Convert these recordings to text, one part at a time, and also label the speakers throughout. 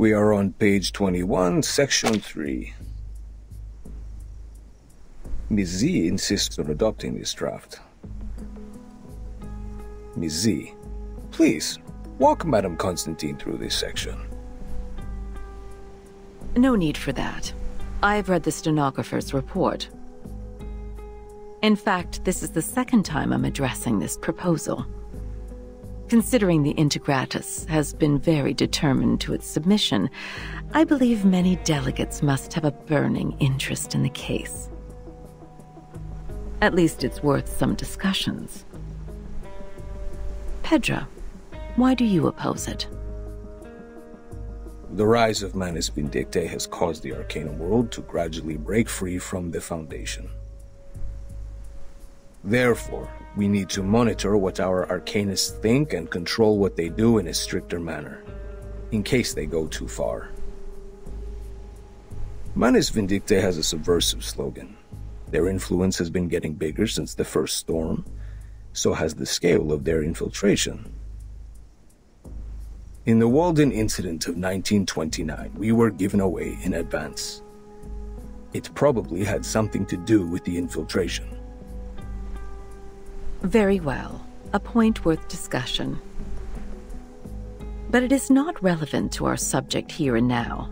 Speaker 1: We are on page 21, section 3. Ms. Z insists on adopting this draft. Ms. Z, please, walk Madame Constantine through this section.
Speaker 2: No need for that. I have read the stenographer's report. In fact, this is the second time I'm addressing this proposal. Considering the Integratus has been very determined to its submission, I believe many delegates must have a burning interest in the case. At least it's worth some discussions. Pedro, why do you oppose it?
Speaker 1: The rise of Manus Vindictae has caused the Arcanum world to gradually break free from the Foundation. Therefore, we need to monitor what our Arcanists think and control what they do in a stricter manner, in case they go too far. Manus Vindictae has a subversive slogan. Their influence has been getting bigger since the first storm, so has the scale of their infiltration. In the Walden incident of 1929, we were given away in advance. It probably had something to do with the infiltration.
Speaker 2: Very well. A point worth discussion. But it is not relevant to our subject here and now.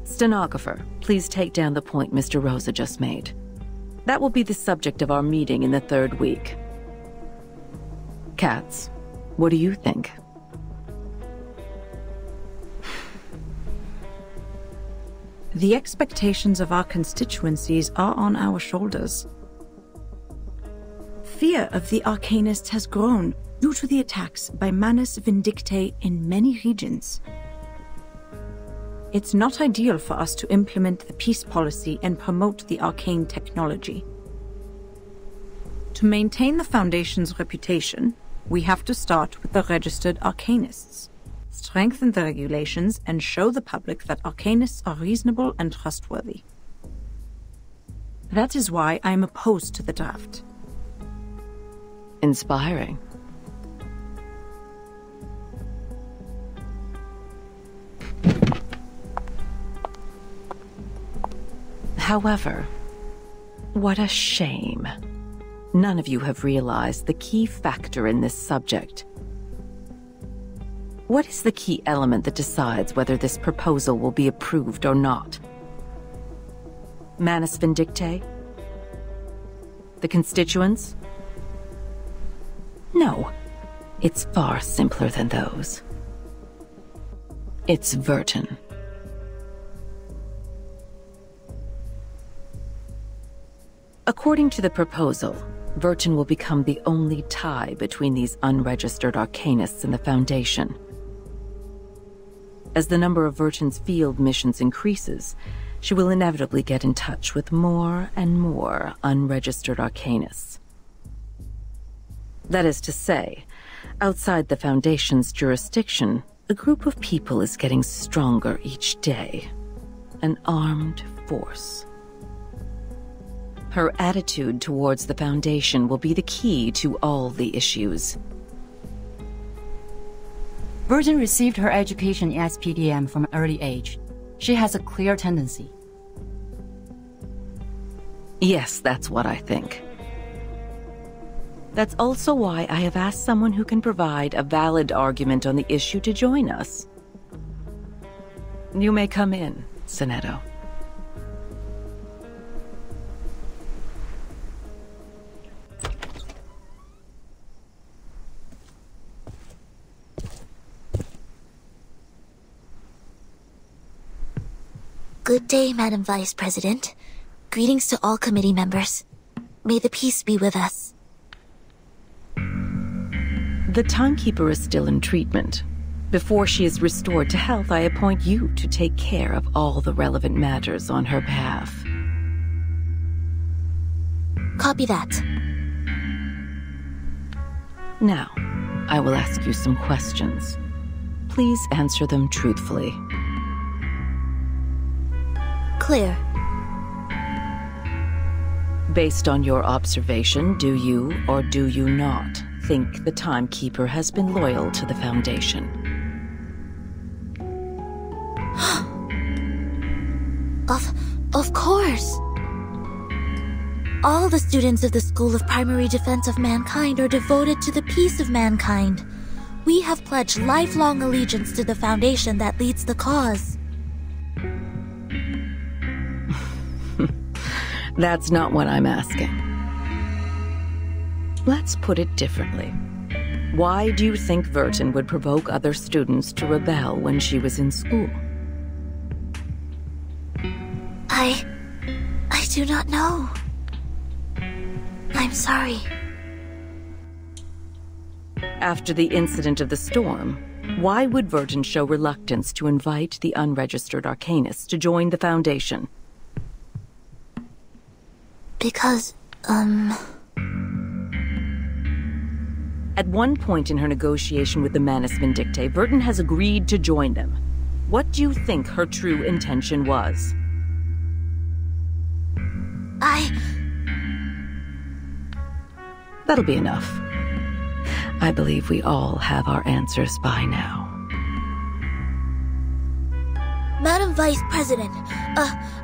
Speaker 2: Stenographer, please take down the point Mr. Rosa just made. That will be the subject of our meeting in the 3rd week. Katz, what do you think?
Speaker 3: The expectations of our constituencies are on our shoulders. Fear of the Arcanists has grown due to the attacks by Manus Vindictae in many regions. It's not ideal for us to implement the peace policy and promote the arcane technology. To maintain the Foundation's reputation, we have to start with the registered Arcanists, strengthen the regulations, and show the public that Arcanists are reasonable and trustworthy. That is why I am opposed to the draft.
Speaker 2: Inspiring. However, what a shame. None of you have realized the key factor in this subject. What is the key element that decides whether this proposal will be approved or not? Manus Vindictae? The constituents? No, it's far simpler than those. It's Verton. According to the proposal, Verton will become the only tie between these unregistered Arcanists and the Foundation. As the number of Verton's field missions increases, she will inevitably get in touch with more and more unregistered Arcanists. That is to say, outside the Foundation's jurisdiction, a group of people is getting stronger each day. An armed force. Her attitude towards the Foundation will be the key to all the issues.
Speaker 4: Verton received her education in SPDM from an early age. She has a clear tendency.
Speaker 2: Yes, that's what I think. That's also why I have asked someone who can provide a valid argument on the issue to join us. You may come in, Sonetto.
Speaker 5: Good day, Madam Vice President. Greetings to all committee members. May the peace be with us.
Speaker 2: The Timekeeper is still in treatment. Before she is restored to health, I appoint you to take care of all the relevant matters on her behalf.
Speaker 5: Copy that.
Speaker 2: Now, I will ask you some questions. Please answer them truthfully.
Speaker 5: Clear.
Speaker 2: Based on your observation, do you or do you not think the Timekeeper has been loyal to the Foundation?
Speaker 5: Of course. All the students of the School of Primary Defense of Mankind are devoted to the peace of mankind. We have pledged lifelong allegiance to the foundation that leads the cause.
Speaker 2: That's not what I'm asking. Let's put it differently. Why do you think Vertin would provoke other students to rebel when she was in school?
Speaker 5: I do not know. I'm sorry.
Speaker 2: After the incident of the storm, why would Vertin show reluctance to invite the unregistered arcanists to join the Foundation?
Speaker 5: Because,
Speaker 2: At one point in her negotiation with the Manus Vindictae, Vertin has agreed to join them. What do you think her true intention was? That'll be enough. I believe we all have our answers by now.
Speaker 5: Madam Vice President,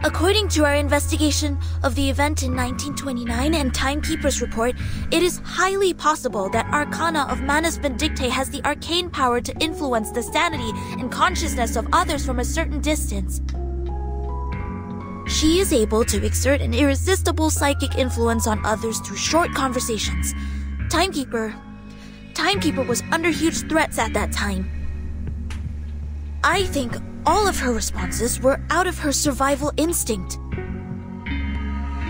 Speaker 5: according to our investigation of the event in 1929 and Timekeeper's report, it is highly possible that Arcana of Manus Vindictae has the arcane power to influence the sanity and consciousness of others from a certain distance. She is able to exert an irresistible psychic influence on others through short conversations. Timekeeper was under huge threats at that time. I think all of her responses were out of her survival instinct.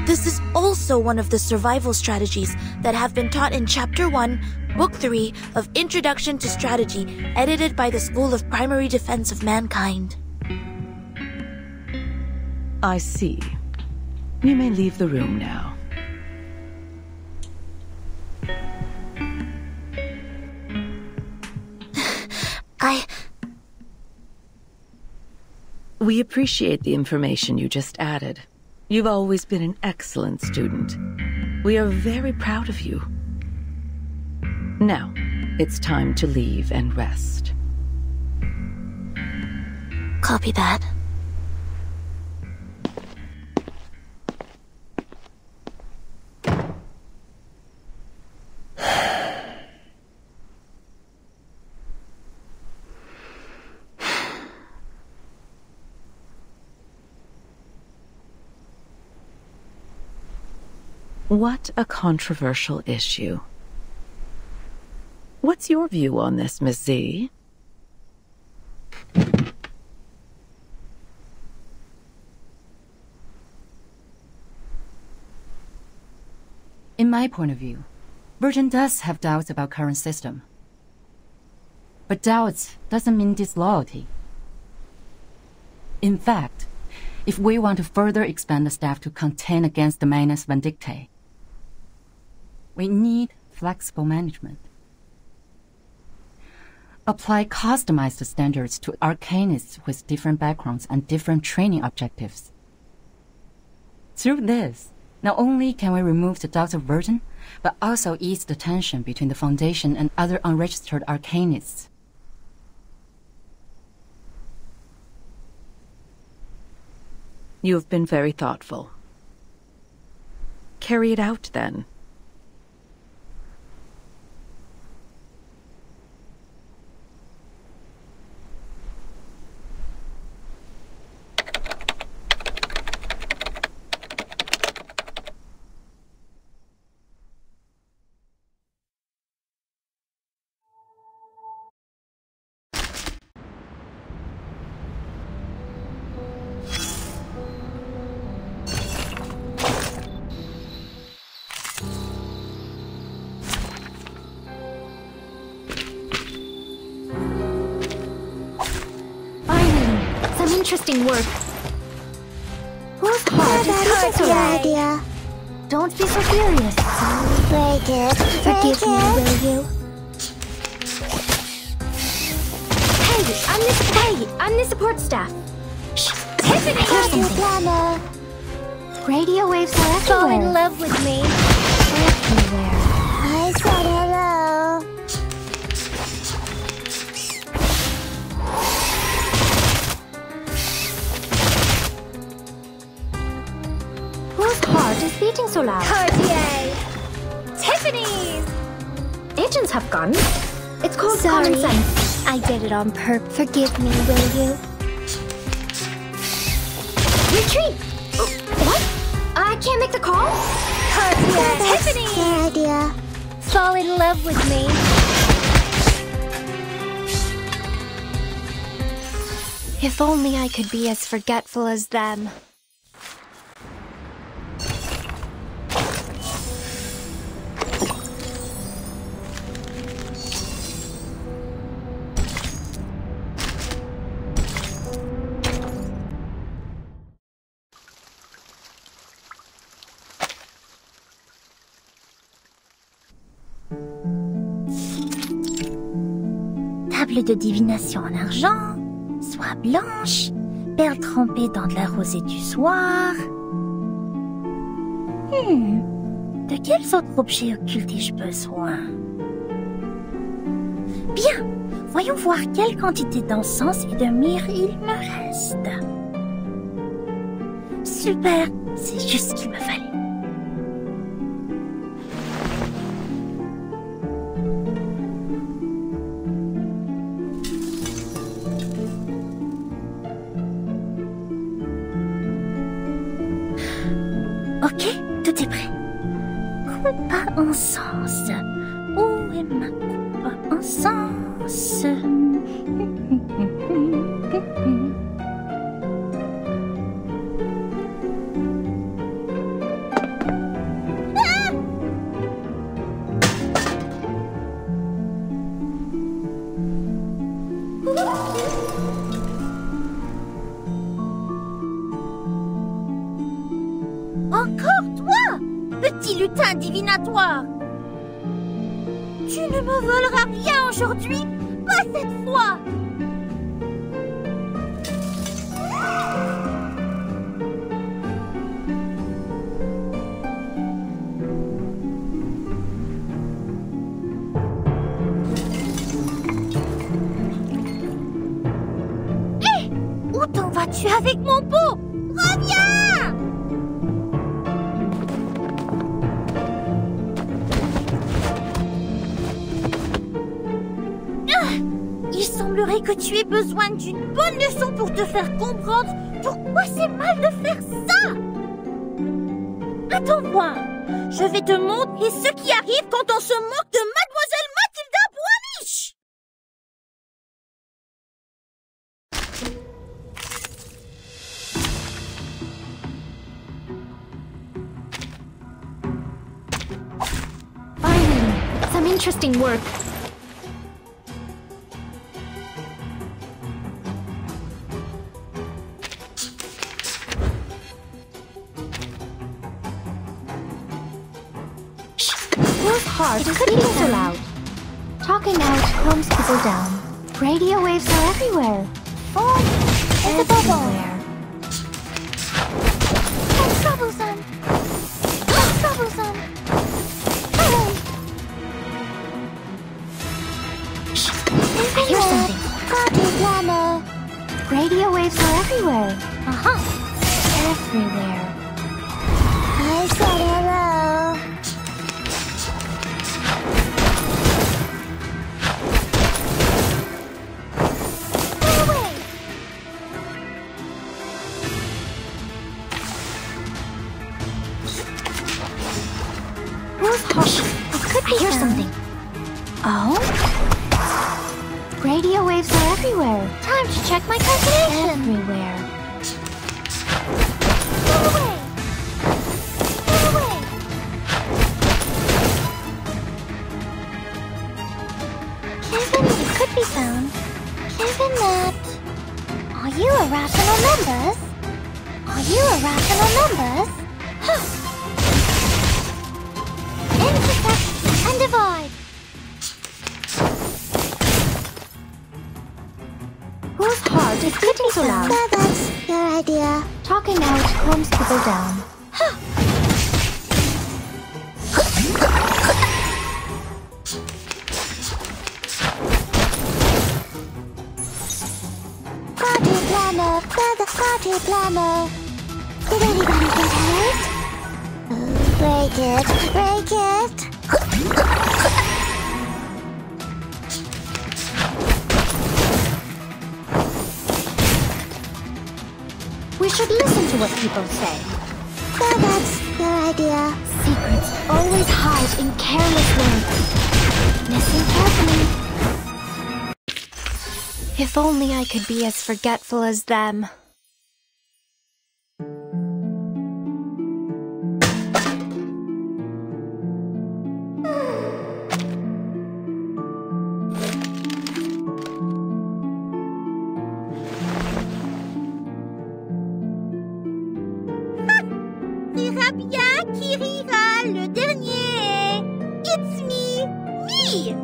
Speaker 5: This is also one of the survival strategies that have been taught in Chapter 1, Book 3 of Introduction to Strategy, edited by the School of Primary Defense of Mankind.
Speaker 2: I see. You may leave the room now. We appreciate the information you just added. You've always been an excellent student. We are very proud of you. Now, it's time to leave and rest.
Speaker 5: Copy that.
Speaker 2: What a controversial issue. What's your view on this, Miss Z?
Speaker 4: In my point of view, Vertin does have doubts about current system. But doubts doesn't mean disloyalty. In fact, if we want to further expand the staff to contend against the Manus Vindictae, we need flexible management. Apply customized standards to arcanists with different backgrounds and different training objectives. Through this, not only can we remove the doubts of Vertin, but also ease the tension between the Foundation and other unregistered arcanists.
Speaker 2: You have been very thoughtful. Carry it out, then.
Speaker 6: Interesting work. Whose heart is hard idea? Don't be so furious. Don't break it. Forgive me, will you? Hey, I'm the support staff. Shh, Tiffany! Planner. Radio waves are everywhere. Fall in love with me. Everywhere. I said hello. beating so loud?
Speaker 7: Cartier! Tiffany's!
Speaker 6: Agents have guns. It's called
Speaker 7: Sorry.
Speaker 6: common sense.
Speaker 7: I did it on purpose. Forgive me, will you?
Speaker 6: Retreat! What? I can't make the call?
Speaker 7: Cartier! Tiffany's!
Speaker 6: Fair idea.
Speaker 7: Fall in love with me. If only I could be as forgetful as them.
Speaker 8: Table de divination en argent, soie blanche, perles trempées dans de la rosée du soir. De quels autres objets occultes ai-je besoin? Bien, voyons voir quelle quantité d'encens et de myrrhe il me reste. Super, c'est juste ce qu'il me fallait. Ok, tout est prêt. Coupe à encens. Où est ma coupe à encens? Encore toi, petit lutin divinatoire! Tu ne me voleras rien aujourd'hui, pas cette fois! Hé! Où t'en vas-tu avec mon pot? Reviens! Il semblerait que tu aies besoin d'une bonne leçon pour te faire comprendre pourquoi c'est mal de faire ça. Attends voir, je vais te montrer ce qui arrive quand on se moque de Mademoiselle Mathilda Boiniche.
Speaker 6: Finally, some interesting work. Work hard, it could be so loud. Talking out calms people down. Radio waves are everywhere. Form is everywhere.
Speaker 7: That's troublesome. That's troublesome. Hurry!
Speaker 6: I hear something.
Speaker 7: Llama.
Speaker 6: Radio waves are everywhere.
Speaker 7: Everywhere. I said hello. Go away.
Speaker 6: Who's hot?
Speaker 7: It could be
Speaker 6: I hear
Speaker 7: found.
Speaker 6: something. Oh? Radio waves are everywhere.
Speaker 7: Time to check my calculation.
Speaker 6: Everywhere.
Speaker 7: Go away. Go away. Given it could be found. Given that. Are you irrational numbers? Are you irrational numbers? Huh. Intersect and divide.
Speaker 6: Whose heart is beating so loud?
Speaker 7: That's your idea.
Speaker 6: Talking out calms people down.
Speaker 7: Party planner, the party planner. Did anybody get hurt? Break it, break it.
Speaker 6: We should listen to what people say.
Speaker 7: That's your idea.
Speaker 6: Secrets always hide in careless ways. Listen carefully. If only I could be as forgetful as them.
Speaker 8: Rira bien qui rira le dernier. It's me, me.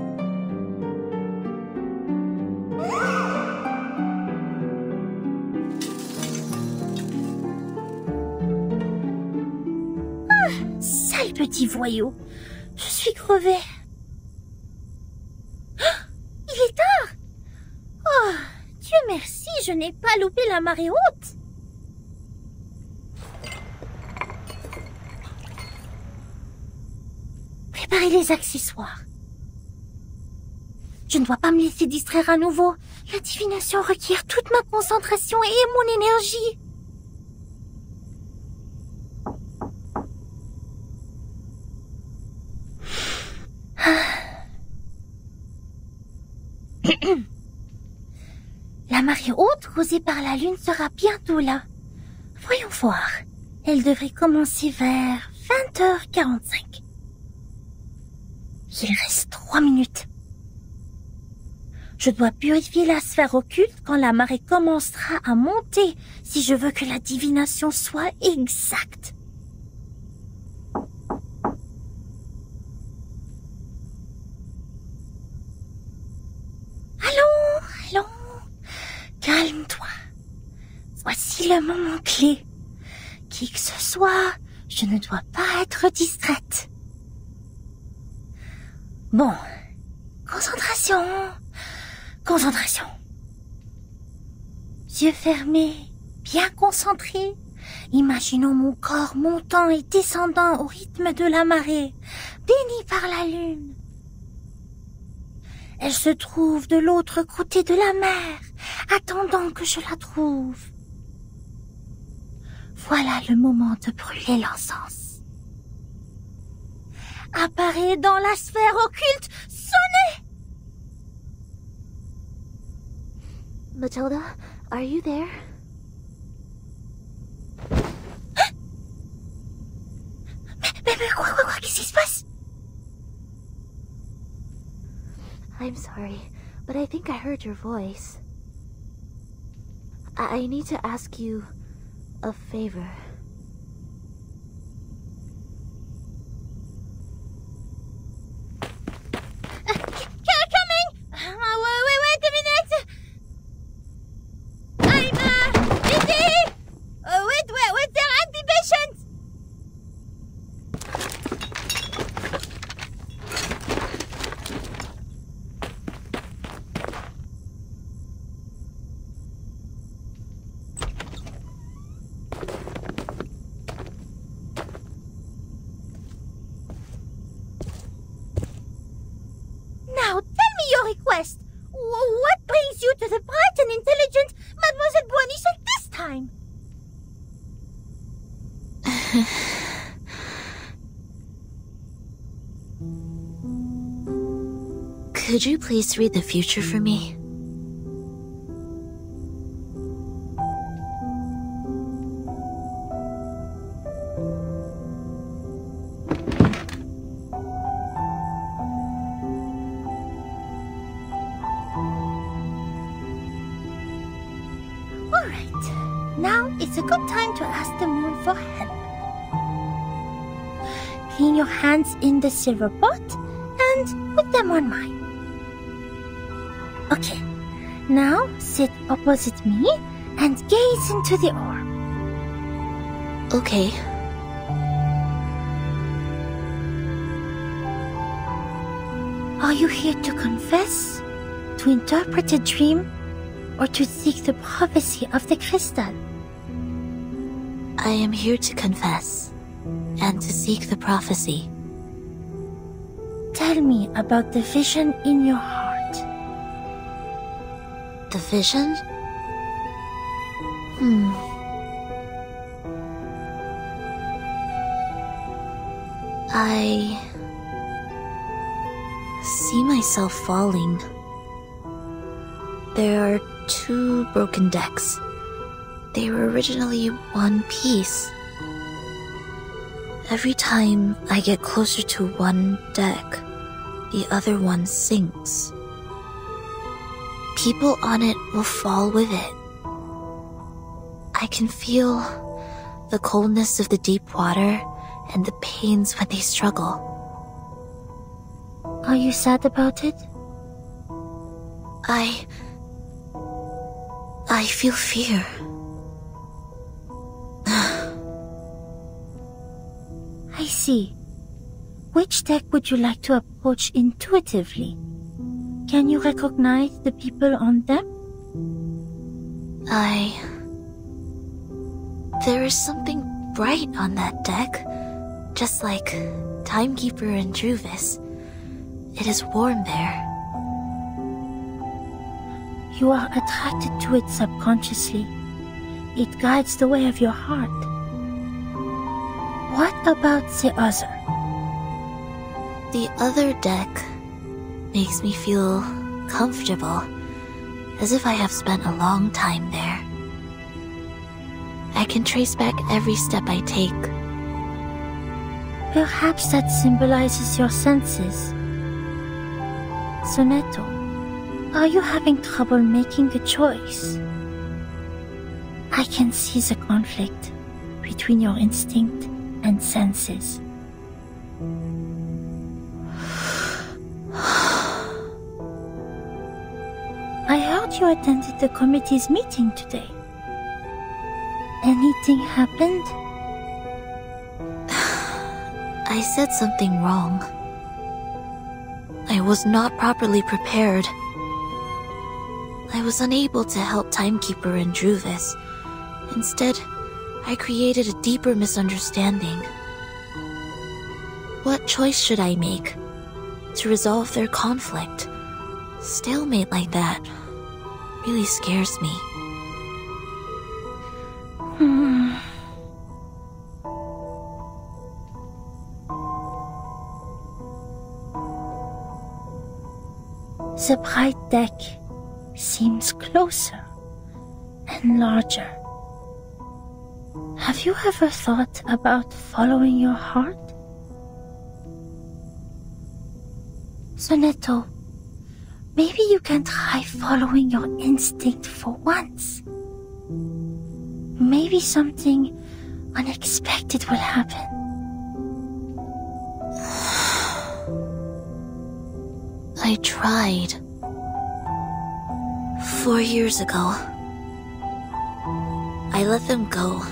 Speaker 8: Sale petit voyou. Je suis crevée. Il est tard. Oh, Dieu merci, je n'ai pas loupé la marée haute. Préparez les accessoires. Je ne dois pas me laisser distraire à nouveau. La divination requiert toute ma concentration et mon énergie. La marée haute causée par la lune sera bientôt là. Voyons voir. Elle devrait commencer vers 20h45. Il reste 3 minutes. Je dois purifier la sphère occulte quand la marée commencera à monter si je veux que la divination soit exacte. Allons. Calme-toi. Voici le moment clé. Qui que ce soit, je ne dois pas être distraite. Bon, concentration. Yeux fermés, bien concentrés. Imaginons mon corps montant et descendant au rythme de la marée, béni par la lune. Elle se trouve de l'autre côté de la mer, attendant que je la trouve. Voilà le moment de brûler l'encens. Apparaît dans la sphère occulte, sonnez!
Speaker 6: Matilda, are you there?
Speaker 8: Mais quoi, qu'est-ce qui se passe?
Speaker 6: I'm sorry, but I think I heard your voice. I need to ask you a favor.
Speaker 8: Coming! Wait a minute! I'm busy! Wait there and be patient! Now, tell me your request. What brings you to the bright and intelligent Mademoiselle Boaniche at this time?
Speaker 5: Could you please read the future for me?
Speaker 8: Alright, now it's a good time to ask the moon for help. Clean your hands in the silver pot and put them on mine. Okay, now sit opposite me and gaze into the orb.
Speaker 5: Okay.
Speaker 8: Are you here to confess, to interpret a dream, or to seek the prophecy of the crystal?
Speaker 5: I am here to confess. and to seek the prophecy.
Speaker 8: Tell me about the vision in your heart.
Speaker 5: The vision? I see myself falling. There are 2 broken decks. They were originally one piece. Every time I get closer to one deck, the other one sinks. People on it will fall with it. I can feel the coldness of the deep water and the pains when they struggle.
Speaker 8: Are you sad about it?
Speaker 5: I feel fear.
Speaker 8: I see. Which deck would you like to approach intuitively? Can you recognize the people on them?
Speaker 5: There is something bright on that deck, just like Timekeeper and Druvis. It is warm there.
Speaker 8: You are attracted to it subconsciously. It guides the way of your heart. What about the other?
Speaker 5: The other deck makes me feel comfortable, as if I have spent a long time there. I can trace back every step I take.
Speaker 8: Perhaps that symbolizes your senses. Sonetto, are you having trouble making a choice? I can see the conflict between your instinct and senses. I heard you attended the committee's meeting today. Anything happened?
Speaker 5: I said something wrong. I was not properly prepared. I was unable to help Timekeeper and Druvis. Instead, I created a deeper misunderstanding. What choice should I make to resolve their conflict? Stalemate like that really scares me.
Speaker 8: The bright deck seems closer and larger. Have you ever thought about following your heart? Sonetto, maybe you can try following your instinct for once. Maybe something unexpected will happen.
Speaker 5: I tried. 4 years ago. I let them go.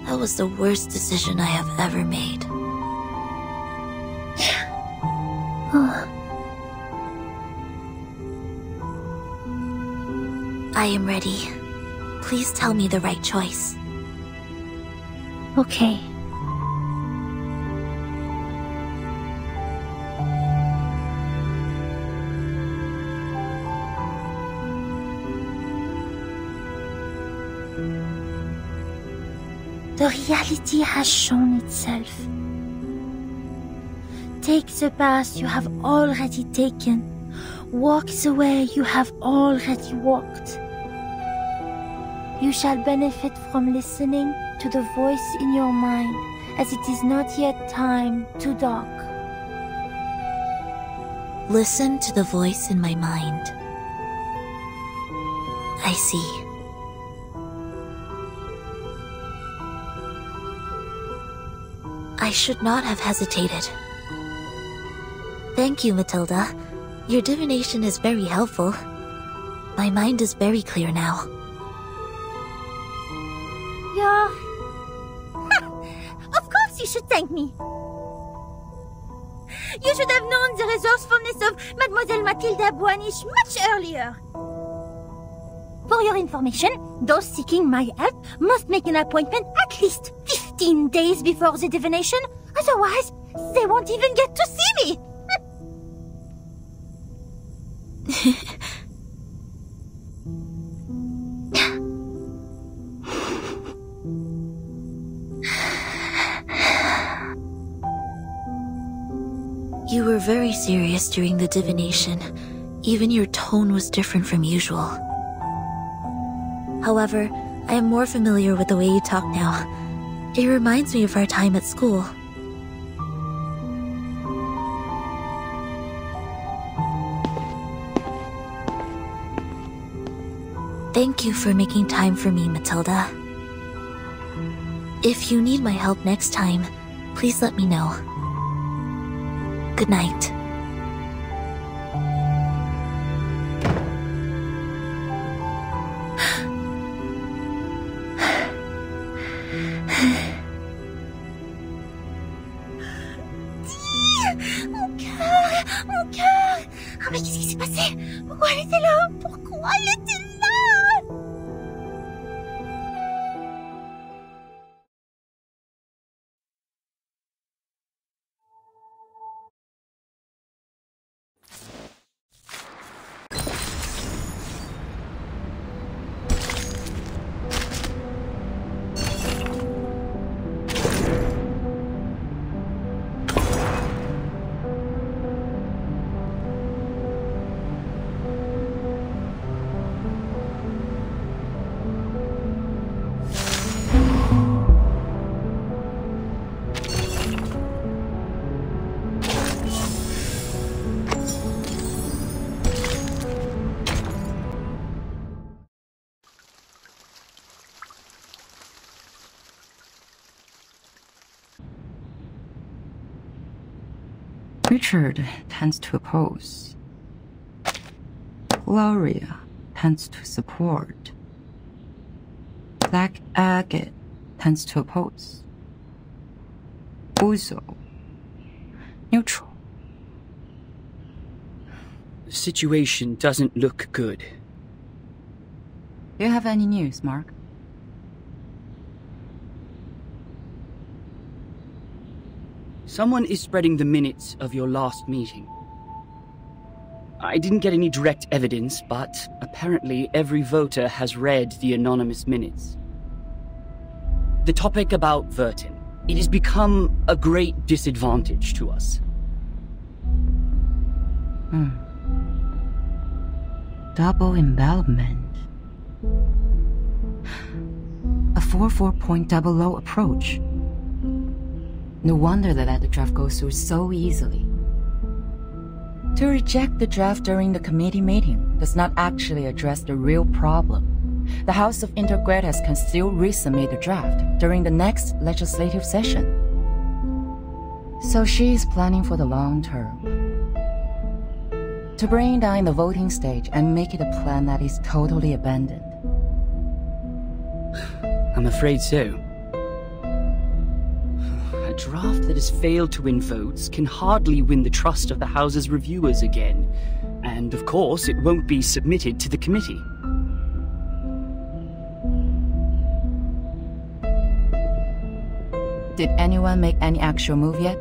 Speaker 5: That was the worst decision I have ever made. I am ready. Please tell me the right choice.
Speaker 8: Okay. The reality has shown itself. Take the path you have already taken. Walk the way you have already walked. You shall benefit from listening to the voice in your mind, as it is not yet time to dark.
Speaker 5: Listen to the voice in my mind. I see. I should not have hesitated. Thank you, Matilda. Your divination is very helpful. My mind is very clear now.
Speaker 8: Of course you should thank me. You should have known the resourcefulness of Mademoiselle Matilda Boanish much earlier. For your information, those seeking my help must make an appointment at least 50 15 days before the divination. Otherwise, they won't even get to see me.
Speaker 5: You were very serious during the divination. Even your tone was different from usual. However, I am more familiar with the way you talk now. It reminds me of our time at school. Thank you for making time for me, Matilda. If you need my help next time, please let me know. Good night.
Speaker 8: Mon cœur! Ah, mais qu'est-ce qui s'est passé? Pourquoi elle était là? Pourquoi elle était là?
Speaker 4: Richard tends to oppose. Gloria tends to support. Black Agate tends to oppose. Uzo, neutral.
Speaker 9: The situation doesn't look good.
Speaker 4: Do you have any news, Mark?
Speaker 9: Someone is spreading the minutes of your last meeting. I didn't get any direct evidence, but apparently every voter has read the anonymous minutes. The topic about Vertin. It has become a great disadvantage to us.
Speaker 4: Double envelopment. A 4.00 approach. No wonder they let the draft go through so easily. To reject the draft during the committee meeting does not actually address the real problem. The House of Intergradas can still resubmit the draft during the next legislative session. So she is planning for the long term. To bring down the voting stage and make it a plan that is totally abandoned.
Speaker 9: I'm afraid so. A draft that has failed to win votes can hardly win the trust of the House's reviewers again. And of course, it won't be submitted to the committee.
Speaker 4: Did anyone make any actual move yet?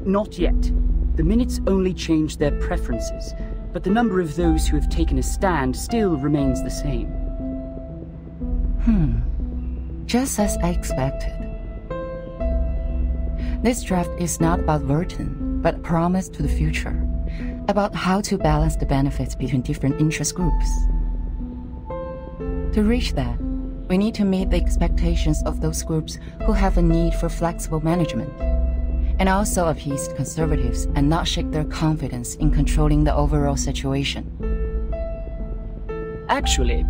Speaker 9: Not yet. The minutes only changed their preferences, but the number of those who have taken a stand still remains the same.
Speaker 4: Just as I expected. This draft is not about Vertin, but a promise to the future, about how to balance the benefits between different interest groups. To reach that, we need to meet the expectations of those groups who have a need for flexible management, and also appease conservatives and not shake their confidence in controlling the overall situation.
Speaker 9: Actually,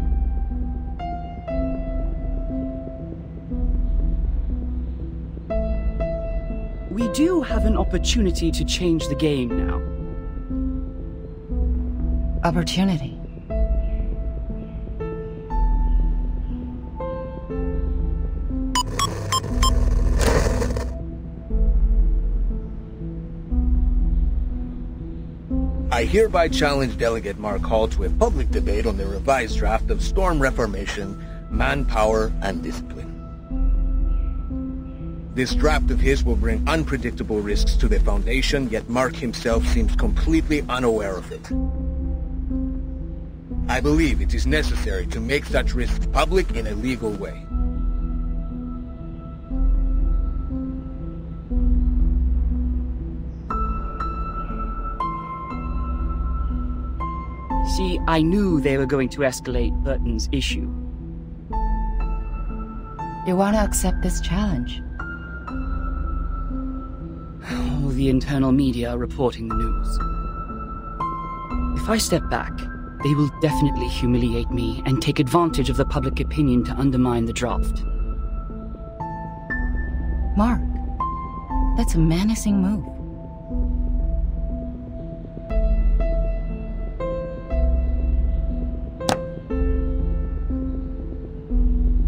Speaker 9: we do have an opportunity to change the game now.
Speaker 4: Opportunity.
Speaker 1: I hereby challenge Delegate Mark Hall to a public debate on the revised draft of Storm Reformation, Manpower, and Discipline. This draft of his will bring unpredictable risks to the Foundation, yet Mark himself seems completely unaware of it. I believe it is necessary to make such risks public in a legal way.
Speaker 9: See, I knew they were going to escalate Burton's issue.
Speaker 4: You want to accept this challenge?
Speaker 9: All the internal media are reporting the news. If I step back, they will definitely humiliate me and take advantage of the public opinion to undermine the draft.
Speaker 4: Mark, that's a menacing move.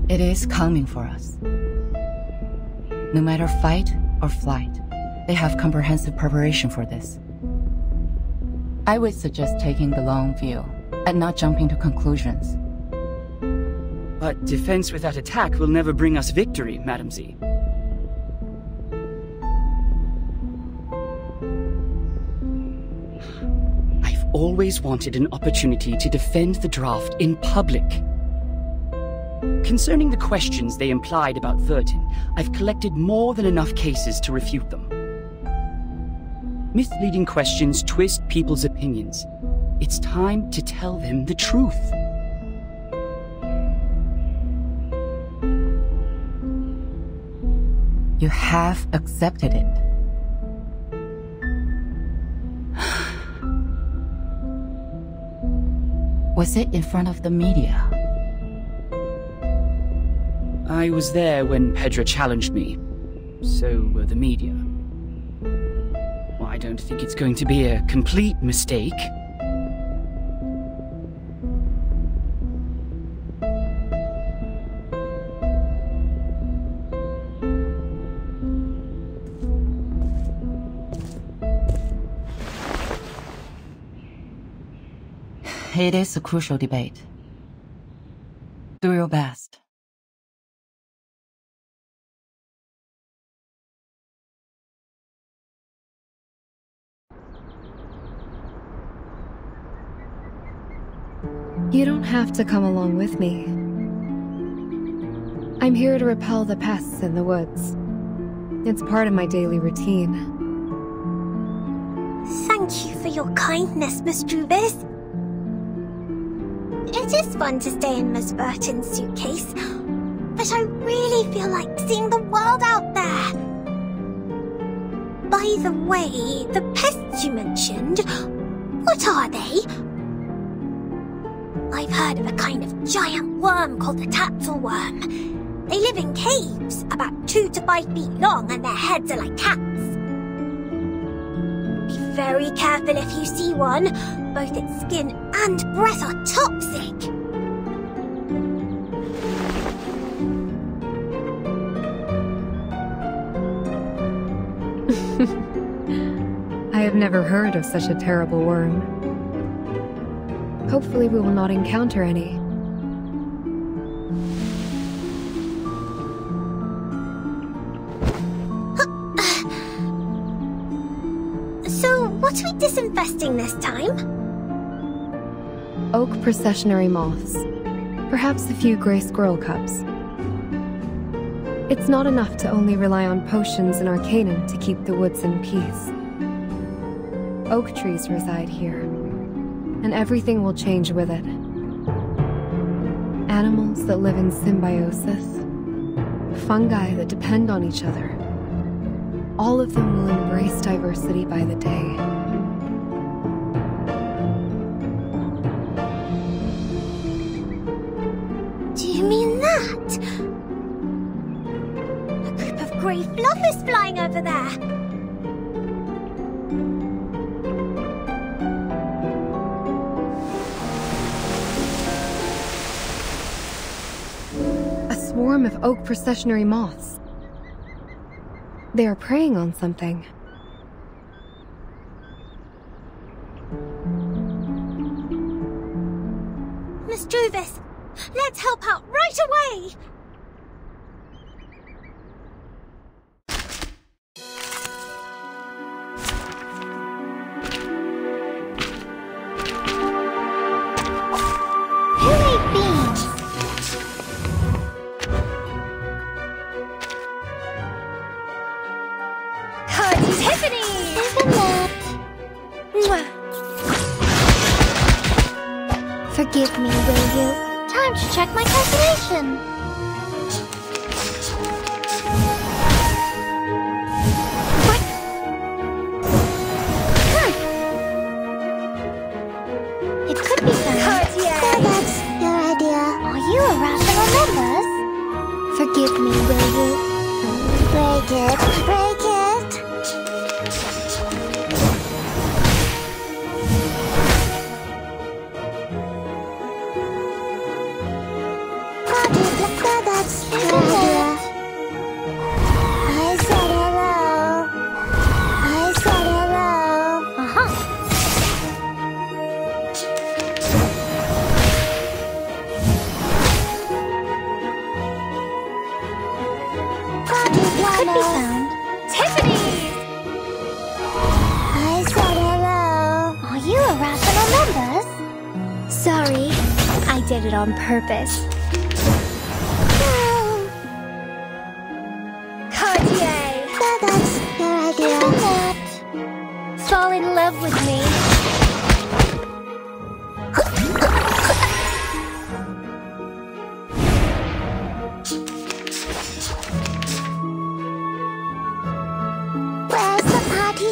Speaker 4: It is coming for us. No matter fight or flight, they have comprehensive preparation for this. I would suggest taking the long view and not jumping to conclusions.
Speaker 9: But defense without attack will never bring us victory, Madam Z. I've always wanted an opportunity to defend the draft in public. Concerning the questions they implied about Vertin, I've collected more than enough cases to refute them. Misleading questions twist people's opinions. It's time to tell them the truth.
Speaker 4: You have accepted it. Was it in front of the media?
Speaker 9: I was there when Pedra challenged me. So were the media. Well, I don't think it's going to be a complete mistake.
Speaker 4: It is a crucial debate. Do your best.
Speaker 10: You don't have to come along with me. I'm here to repel the pests in the woods. It's part of my daily routine.
Speaker 7: Thank you for your kindness, Miss Druvis. It is fun to stay in Miss Burton's suitcase, but I really feel like seeing the world out there. By the way, the pests you mentioned, what are they? I've heard of a kind of giant worm called the tatzelworm. They live in caves, about 2 to 5 feet long, and their heads are like cats. Be very careful if you see one. Both its skin and breath are toxic.
Speaker 10: I have never heard of such a terrible worm. Hopefully we will not encounter any.
Speaker 7: So, what are we disinfesting this time?
Speaker 10: Oak processionary moths. Perhaps a few gray squirrel cubs. It's not enough to only rely on potions and arcanum to keep the woods in peace. Oak trees reside here, and everything will change with it. Animals that live in symbiosis, fungi that depend on each other. All of them will embrace diversity by the day.
Speaker 7: Do you mean that? A group of grey fluffers flying over there.
Speaker 10: A swarm of oak processionary moths. They are preying on something.
Speaker 7: Miss Druvis, let's help out right away! Even that. Forgive me, will you? Time to check my calculation. It could be found. So that's your idea. Are you irrational members? Forgive me, will you? Break it, break it. Sorry, I did it on purpose. Cartier! So that's your idea. Even that. Fall in love with me. Where's the party?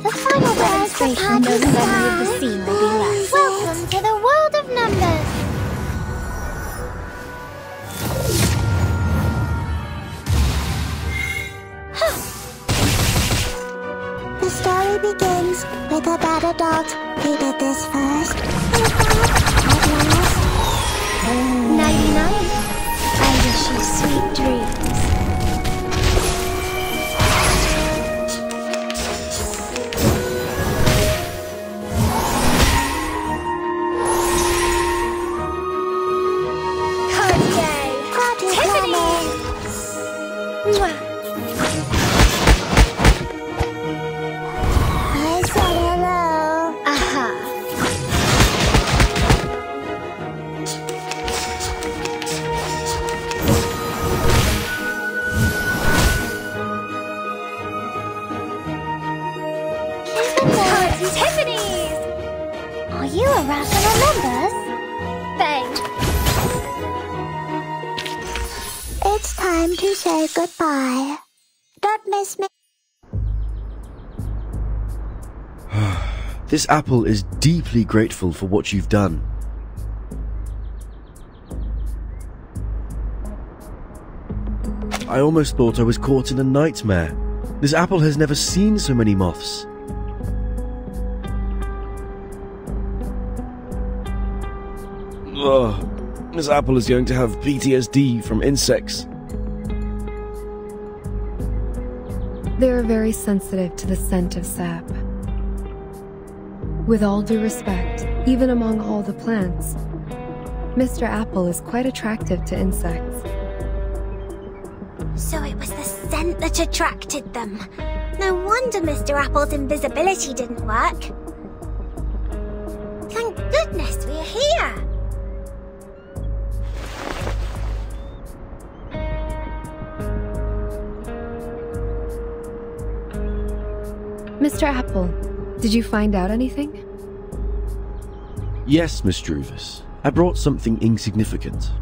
Speaker 7: The final demonstration knows the memory of the scene will be left. Welcome to the world of numbers! The story begins with a bad adult who did this first. And at last. 99. I wish you sweet dreams. Are you irrational members? Thanks. It's time to say goodbye. Don't miss me.
Speaker 11: This apple is deeply grateful for what you've done. I almost thought I was caught in a nightmare. This apple has never seen so many moths. Ugh, this apple is going to have PTSD from insects.
Speaker 10: They are very sensitive to the scent of sap. With all due respect, even among all the plants, Mr. Apple is quite attractive to insects.
Speaker 7: So it was the scent that attracted them. No wonder Mr. Apple's invisibility didn't work. Thank goodness we're here!
Speaker 10: Mr. Apple, did you find out anything?
Speaker 11: Yes, Miss Druvus. I brought something insignificant.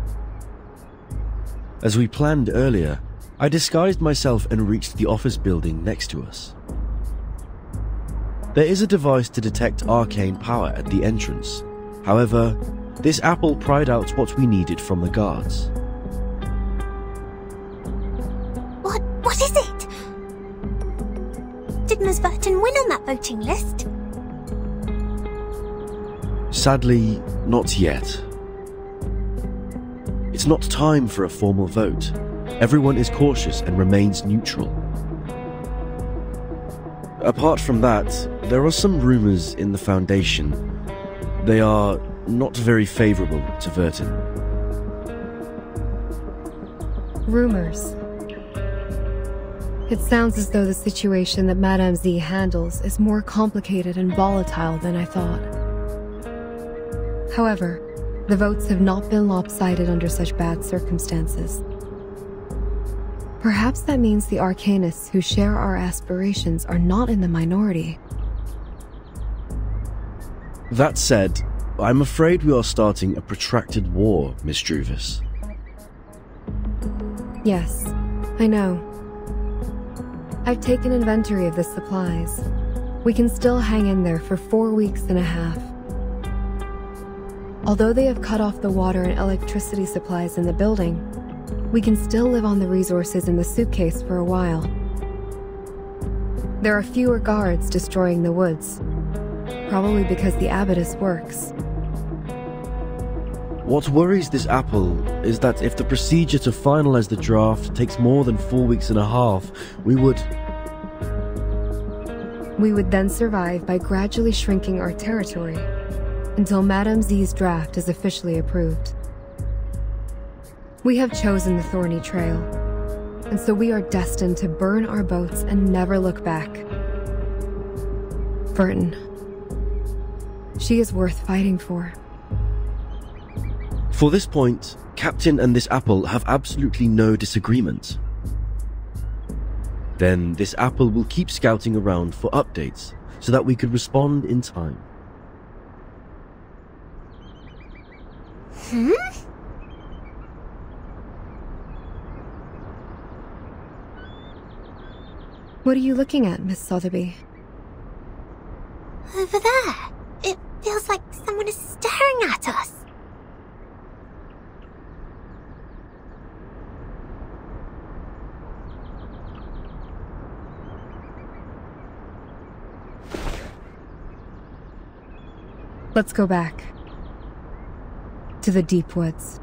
Speaker 11: As we planned earlier, I disguised myself and reached the office building next to us. There is a device to detect arcane power at the entrance. However, this apple pried out what we needed from the guards.
Speaker 7: What is it? Did Ms. Burton win on that voting list?
Speaker 11: Sadly, not yet. It's not time for a formal vote. Everyone is cautious and remains neutral. Apart from that, there are some rumors in the Foundation. They are not very favorable to Vertin.
Speaker 10: Rumors. It sounds as though the situation that Madame Z handles is more complicated and volatile than I thought. However, the votes have not been lopsided under such bad circumstances. Perhaps that means the Arcanists who share our aspirations are not in the minority.
Speaker 11: That said, I'm afraid we are starting a protracted war, Miss Druvis.
Speaker 10: Yes, I know. I've taken inventory of the supplies. We can still hang in there for 4 weeks and a half. Although they have cut off the water and electricity supplies in the building, we can still live on the resources in the suitcase for a while. There are fewer guards destroying the woods, probably because the abattis works.
Speaker 11: What worries this apple is that if the procedure to finalize the draft takes more than 4 weeks and a half, we would
Speaker 10: then survive by gradually shrinking our territory until Madame Z's draft is officially approved. We have chosen the thorny trail, and so we are destined to burn our boats and never look back. Burton. She is worth fighting for.
Speaker 11: For this point, Captain and this apple have absolutely no disagreement. Then this apple will keep scouting around for updates so that we could respond in time.
Speaker 10: What are you looking at, Miss Sotheby?
Speaker 6: Over there. It feels like someone is staring at us.
Speaker 10: Let's go back. To the deep woods.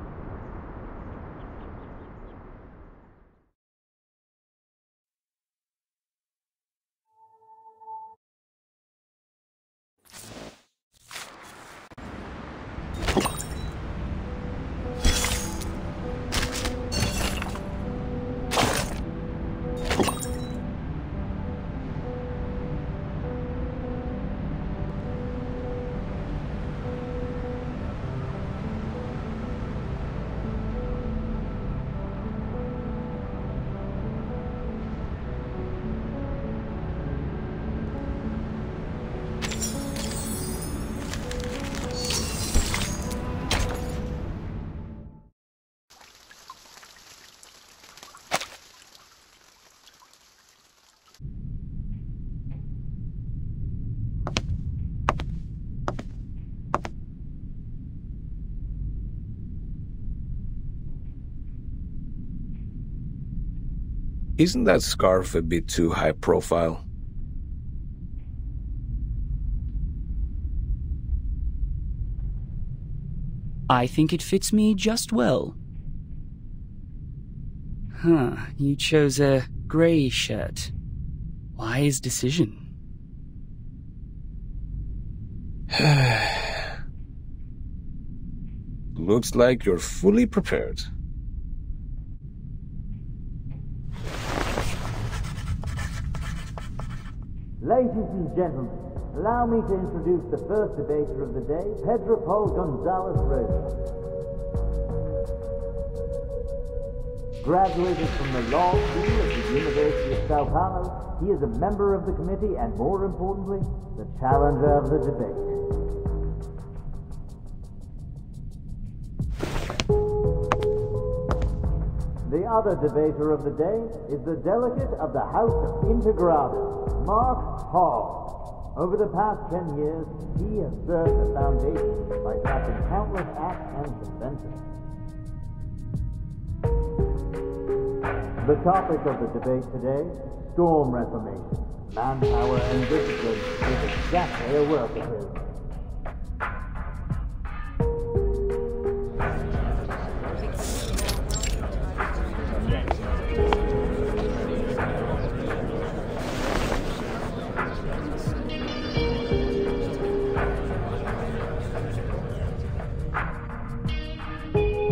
Speaker 1: Isn't that scarf a bit too high profile?
Speaker 9: I think it fits me just well. You chose a grey shirt. Wise decision.
Speaker 1: Looks like you're fully prepared.
Speaker 12: Ladies and gentlemen, allow me to introduce the first debater of the day, Pedro Paul Gonzalez Reyes. Graduated from the law school at the University of Sao Paulo, he is a member of the committee and, more importantly, the challenger of the debate. The other debater of the day is the delegate of the House of Integrados, Mark Hall. Over the past 10 years, he has served the Foundation by drafting countless acts and conventions. The topic of the debate today, storm reformation. Manpower and discipline is exactly a work of his.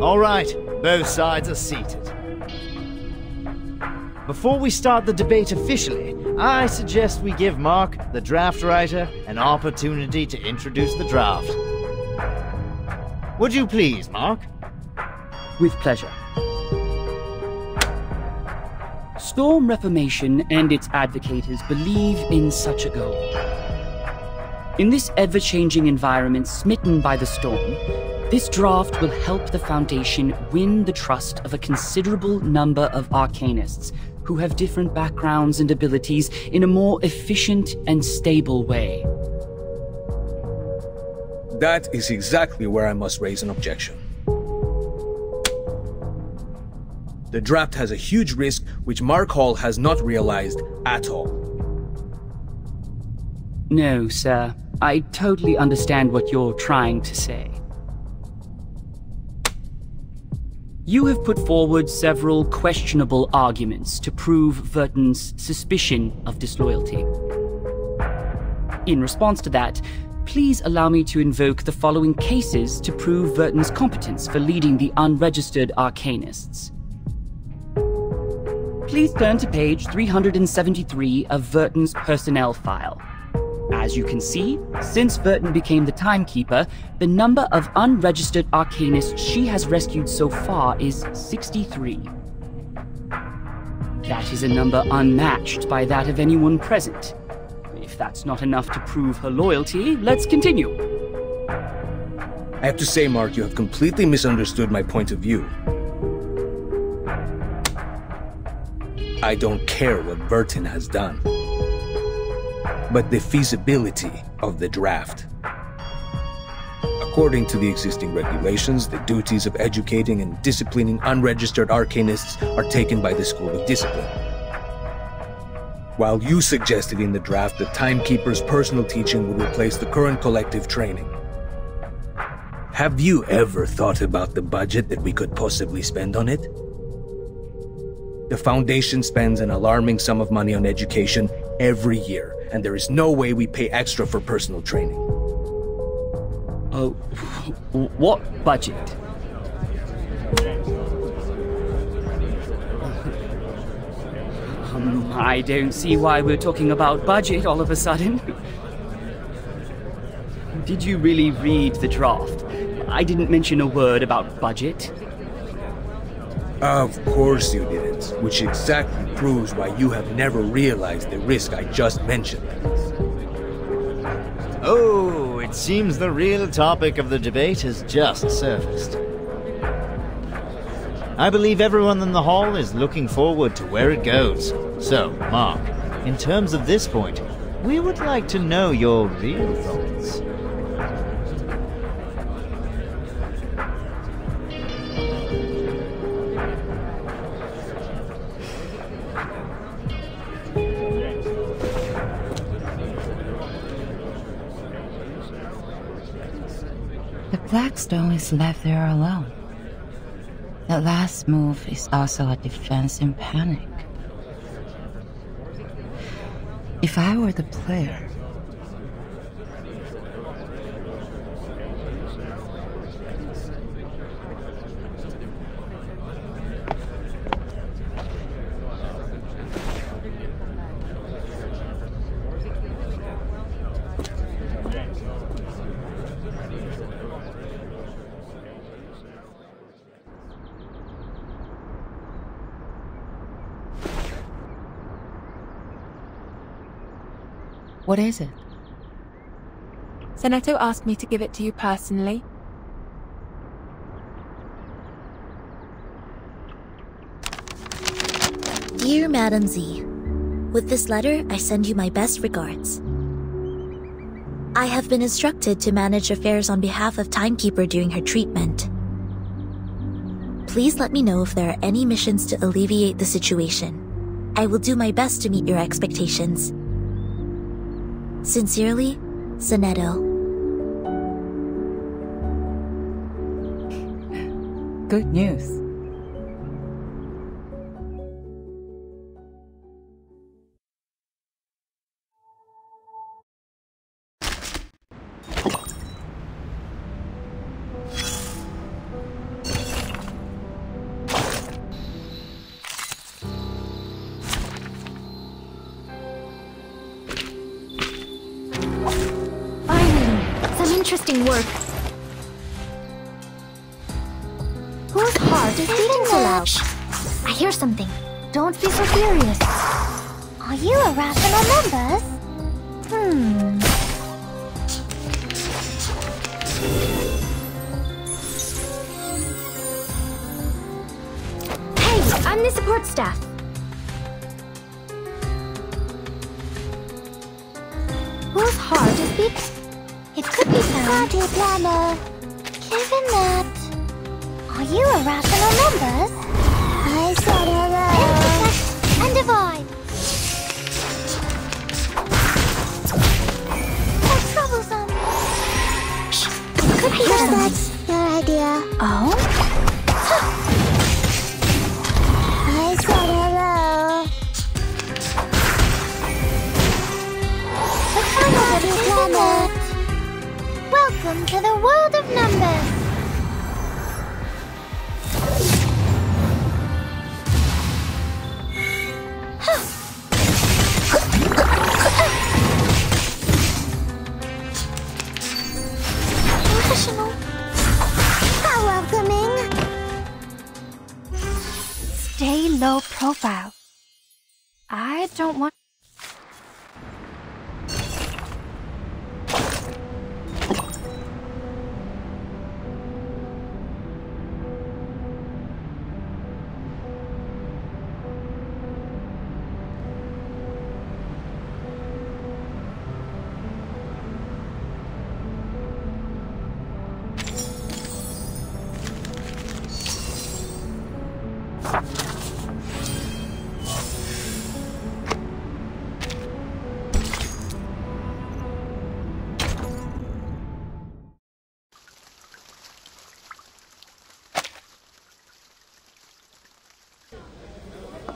Speaker 13: All right, both sides are seated. Before we start the debate officially, I suggest we give Mark, the draft writer, an opportunity to introduce the draft. Would you please, Mark?
Speaker 9: With pleasure. Storm Reformation and its advocators believe in such a goal. In this ever-changing environment smitten by the storm, this draft will help the Foundation win the trust of a considerable number of arcanists who have different backgrounds and abilities in a more efficient and stable way.
Speaker 1: That is exactly where I must raise an objection. The draft has a huge risk which Mark Hall has not realized at all.
Speaker 9: No, sir. I totally understand what you're trying to say. You have put forward several questionable arguments to prove Verton's suspicion of disloyalty. In response to that, please allow me to invoke the following cases to prove Verton's competence for leading the unregistered arcanists. Please turn to page 373 of Verton's personnel file. As you can see, since Verton became the Timekeeper, the number of unregistered arcanists she has rescued so far is 63. That is a number unmatched by that of anyone present. If that's not enough to prove her loyalty, let's continue.
Speaker 1: I have to say, Mark, you have completely misunderstood my point of view. I don't care what Verton has done, but the feasibility of the draft. According to the existing regulations, the duties of educating and disciplining unregistered arcanists are taken by the School of Discipline. While you suggested in the draft that Timekeeper's personal teaching would replace the current collective training. Have you ever thought about the budget that we could possibly spend on it? The Foundation spends an alarming sum of money on education every year, and there is no way we pay extra for personal training.
Speaker 9: Oh, what budget? I don't see why we're talking about budget all of a sudden. Did you really read the draft? I didn't mention a word about budget.
Speaker 1: Of course you didn't, which exactly proves why you have never realized the risk I just mentioned.
Speaker 13: Oh, it seems the real topic of the debate has just surfaced. I believe everyone in the hall is looking forward to where it goes. So, Mark, in terms of this point, we would like to know your real thoughts.
Speaker 4: Blackstone is left there alone. The last move is also a defense in panic. If I were the player, what is it?
Speaker 14: Seneto asked me to give it to you personally.
Speaker 5: Dear Madam Z, with this letter, I send you my best regards. I have been instructed to manage affairs on behalf of Timekeeper during her treatment. Please let me know if there are any missions to alleviate the situation. I will do my best to meet your expectations. Sincerely, Seneto.
Speaker 4: Good news.
Speaker 6: Interesting work. Whose heart is beating so loud? I hear something. Don't be so furious. Are you a rational numbers? Hey, I'm the support staff. Whose heart is beat? It could be found. Party planner. Given that, are you a rational numbers? I said hello. Intersect and divide. How troublesome. It could be found. That's your idea. Oh? I said hello. The final planet. Welcome to the world of numbers. Professional. How welcoming. Stay low profile. I don't want...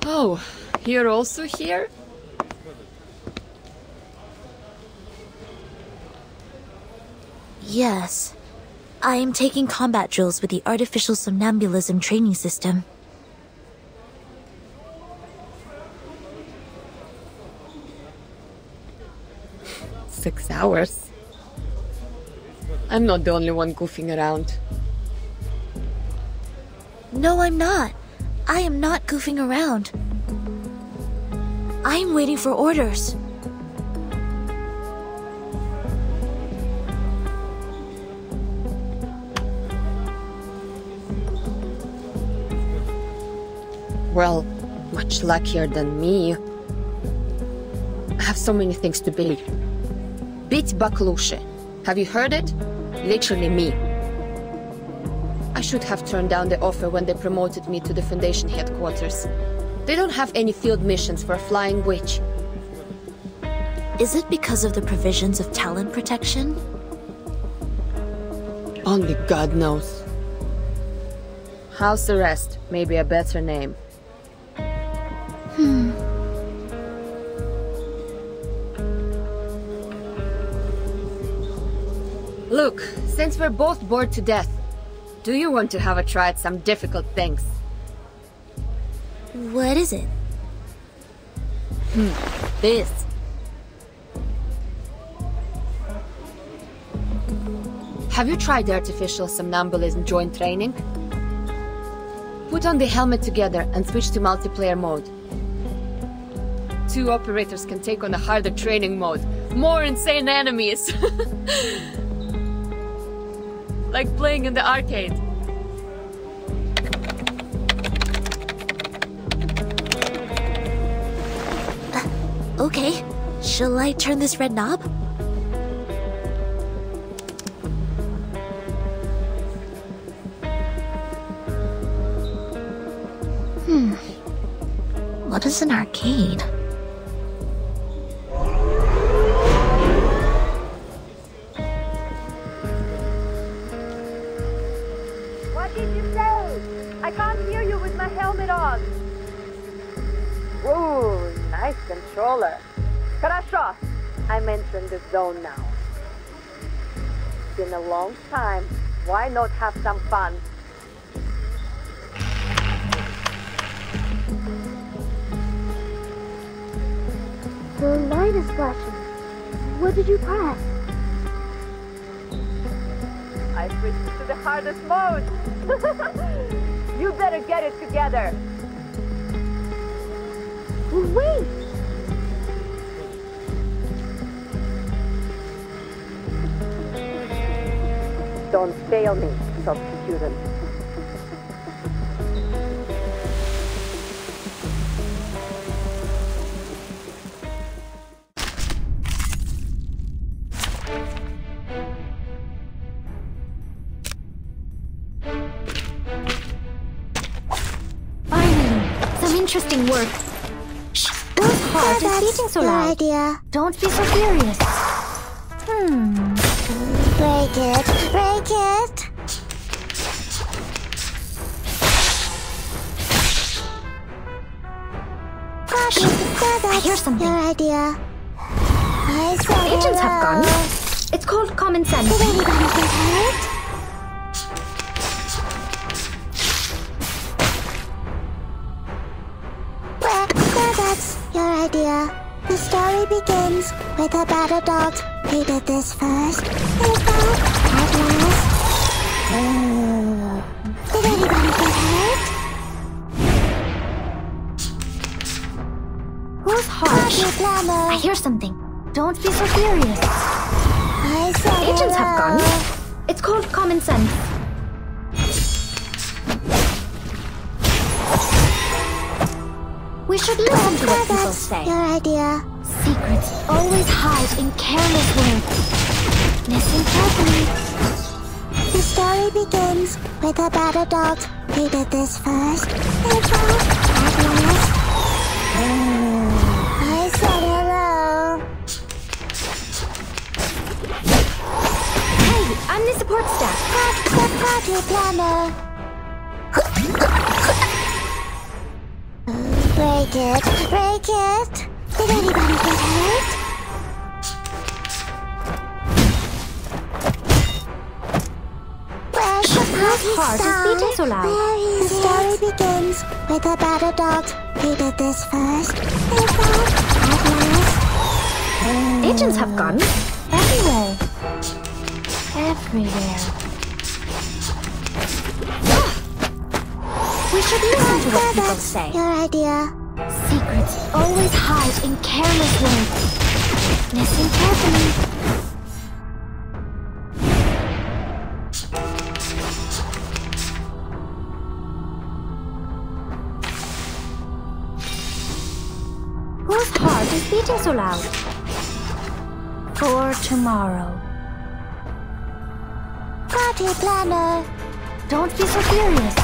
Speaker 14: Oh, you're also here?
Speaker 5: Yes. I am taking combat drills with the artificial somnambulism training system.
Speaker 14: "6 hours? I'm not the only one goofing around.
Speaker 5: No, I'm not. I am not goofing around. I am waiting for orders.
Speaker 14: Well, much luckier than me. I have so many things to beat. Beat Baklushe. Have you heard it? Literally me. I should have turned down the offer when they promoted me to the Foundation headquarters. They don't have any field missions for a flying witch.
Speaker 5: Is it because of the provisions of talent protection?
Speaker 14: Only God knows. House arrest may be a better name. Look, since we're both bored to death, do you want to have a try at some difficult things?
Speaker 5: What is it?
Speaker 14: This. Have you tried the artificial somnambulism joint training? Put on the helmet together and switch to multiplayer mode. 2 operators can take on a harder training mode. More insane enemies! Like playing in the arcade.
Speaker 5: Okay. Shall I turn this red knob? What is an arcade?
Speaker 15: What did you say? I can't hear you with my helmet on. Whoa, nice controller. Хорошо. I'm entering the zone now. It's been a long time. Why not have some fun?
Speaker 6: The light is flashing. What did you press?
Speaker 15: I switched to the hardest mode. You better get it together.
Speaker 6: Wait!
Speaker 15: Don't fail me, substitutant.
Speaker 8: Interesting work. Shh! Whose heart is beating so loud?
Speaker 7: Idea.
Speaker 8: Don't be so furious.
Speaker 7: Break it. Break it.
Speaker 8: Shh! I hear something.
Speaker 7: Your idea. I said
Speaker 8: Agents have guns. It's called common sense.
Speaker 7: Did anybody get hurt? That's your idea. The story begins with a bad adult who did this first. Is that at last? Did anybody get hurt?
Speaker 8: Whose heart? I hear something. Don't be so furious.
Speaker 7: I said
Speaker 8: Agents have guns. It's called common sense. We should listen to what people say.
Speaker 7: Your idea.
Speaker 8: Secrets always hide in careless words. Listen carefully.
Speaker 7: The story begins with a bad adult who did this first. Is that at last? I said hello.
Speaker 8: Hey, I'm the support staff.
Speaker 7: The party planner. Break it. Break it. Did anybody get hurt? Where's the party
Speaker 8: heart is beating so loud?
Speaker 7: The story begins with a bad adult who did this first. Is that at last?
Speaker 8: Agents have guns. Everywhere. Everywhere. We should listen to what people say.
Speaker 7: Your idea.
Speaker 8: Secrets always hide in careless words. Listen carefully. Whose heart is beating so loud? For tomorrow.
Speaker 7: Party planner.
Speaker 8: Don't be so furious.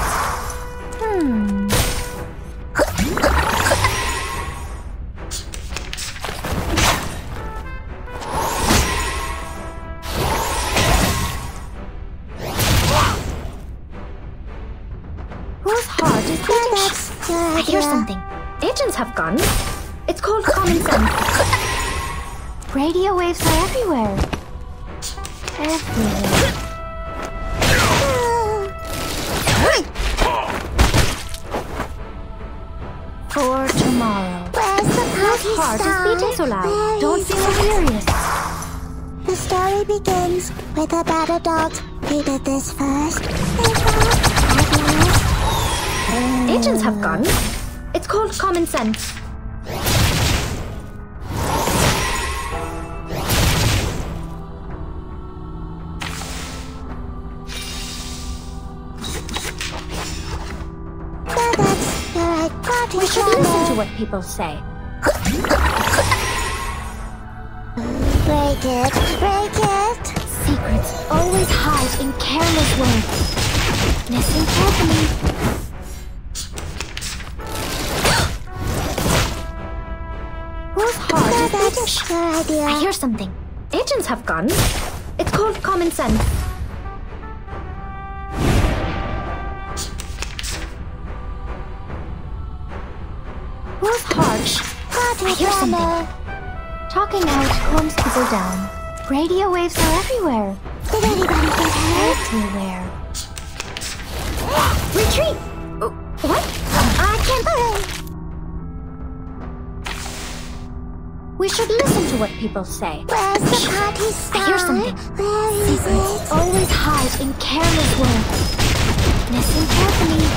Speaker 8: Whose heart is beating? I hear something. Agents have guns. It's called common sense. Radio waves are everywhere. Everywhere. For tomorrow.
Speaker 7: Where's the party
Speaker 8: heart is beating so loud? Don't be so furious.
Speaker 7: The story begins with a bad adult who did this first. Is that at last?
Speaker 8: Agents have guns. It's called common sense. We should listen to what people say.
Speaker 7: Break it. Break it.
Speaker 8: Secrets always hide in careless words. Listen carefully. Whose heart is beating?
Speaker 7: Your idea.
Speaker 8: I hear something. Agents have guns. It's called common sense. Whose heart? I hear something. Talking out calms people down. Radio waves are everywhere.
Speaker 7: Did anybody get hurt?
Speaker 8: Everywhere. Retreat! What? I can't. We should listen to what people say.
Speaker 7: Where's the party star?
Speaker 8: I hear something.
Speaker 7: Where is
Speaker 8: Secrets
Speaker 7: it?
Speaker 8: always hide in careless words. Listen carefully.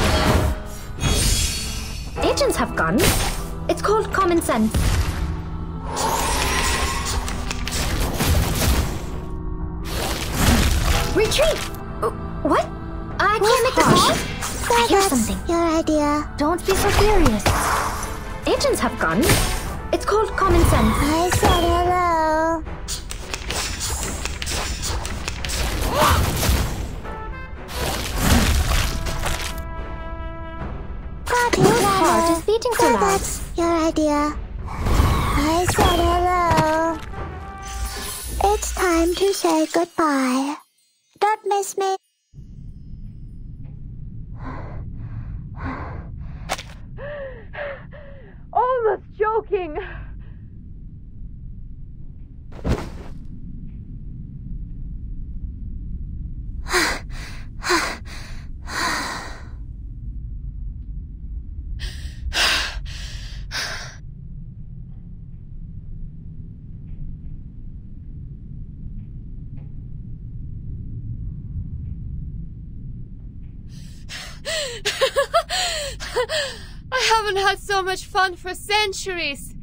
Speaker 8: Agents have guns. It's called common sense. Retreat! What? I can't make the call? I hear something.
Speaker 7: Your idea.
Speaker 8: Don't be so serious. Agents have guns. It's called common sense.
Speaker 7: I said hello.
Speaker 8: Whose heart is beating so loud?
Speaker 7: That's your idea. I said hello. It's time to say goodbye. Don't miss me.
Speaker 15: Almost joking.
Speaker 16: I haven't had so much fun for centuries.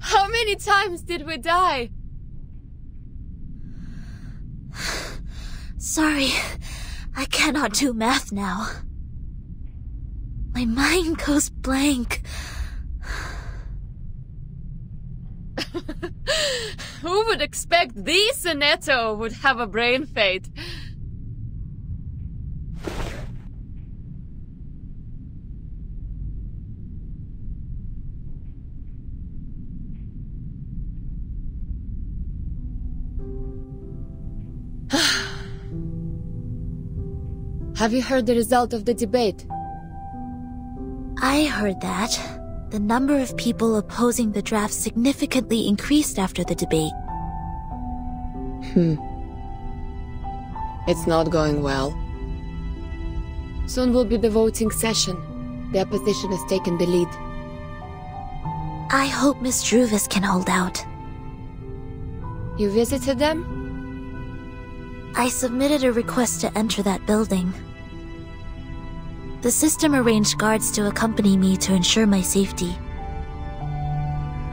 Speaker 16: How many times did we die?
Speaker 5: Sorry, I cannot do math now. My mind goes blank.
Speaker 16: Who would expect the Sonetto would have a brain fade?
Speaker 14: Have you heard the result of the debate?
Speaker 5: I heard that. The number of people opposing the draft significantly increased after the debate.
Speaker 14: It's not going well. Soon will be the voting session. The opposition has taken the lead.
Speaker 5: I hope Miss Druvis can hold out.
Speaker 14: You visited them?
Speaker 5: I submitted a request to enter that building. The system arranged guards to accompany me to ensure my safety.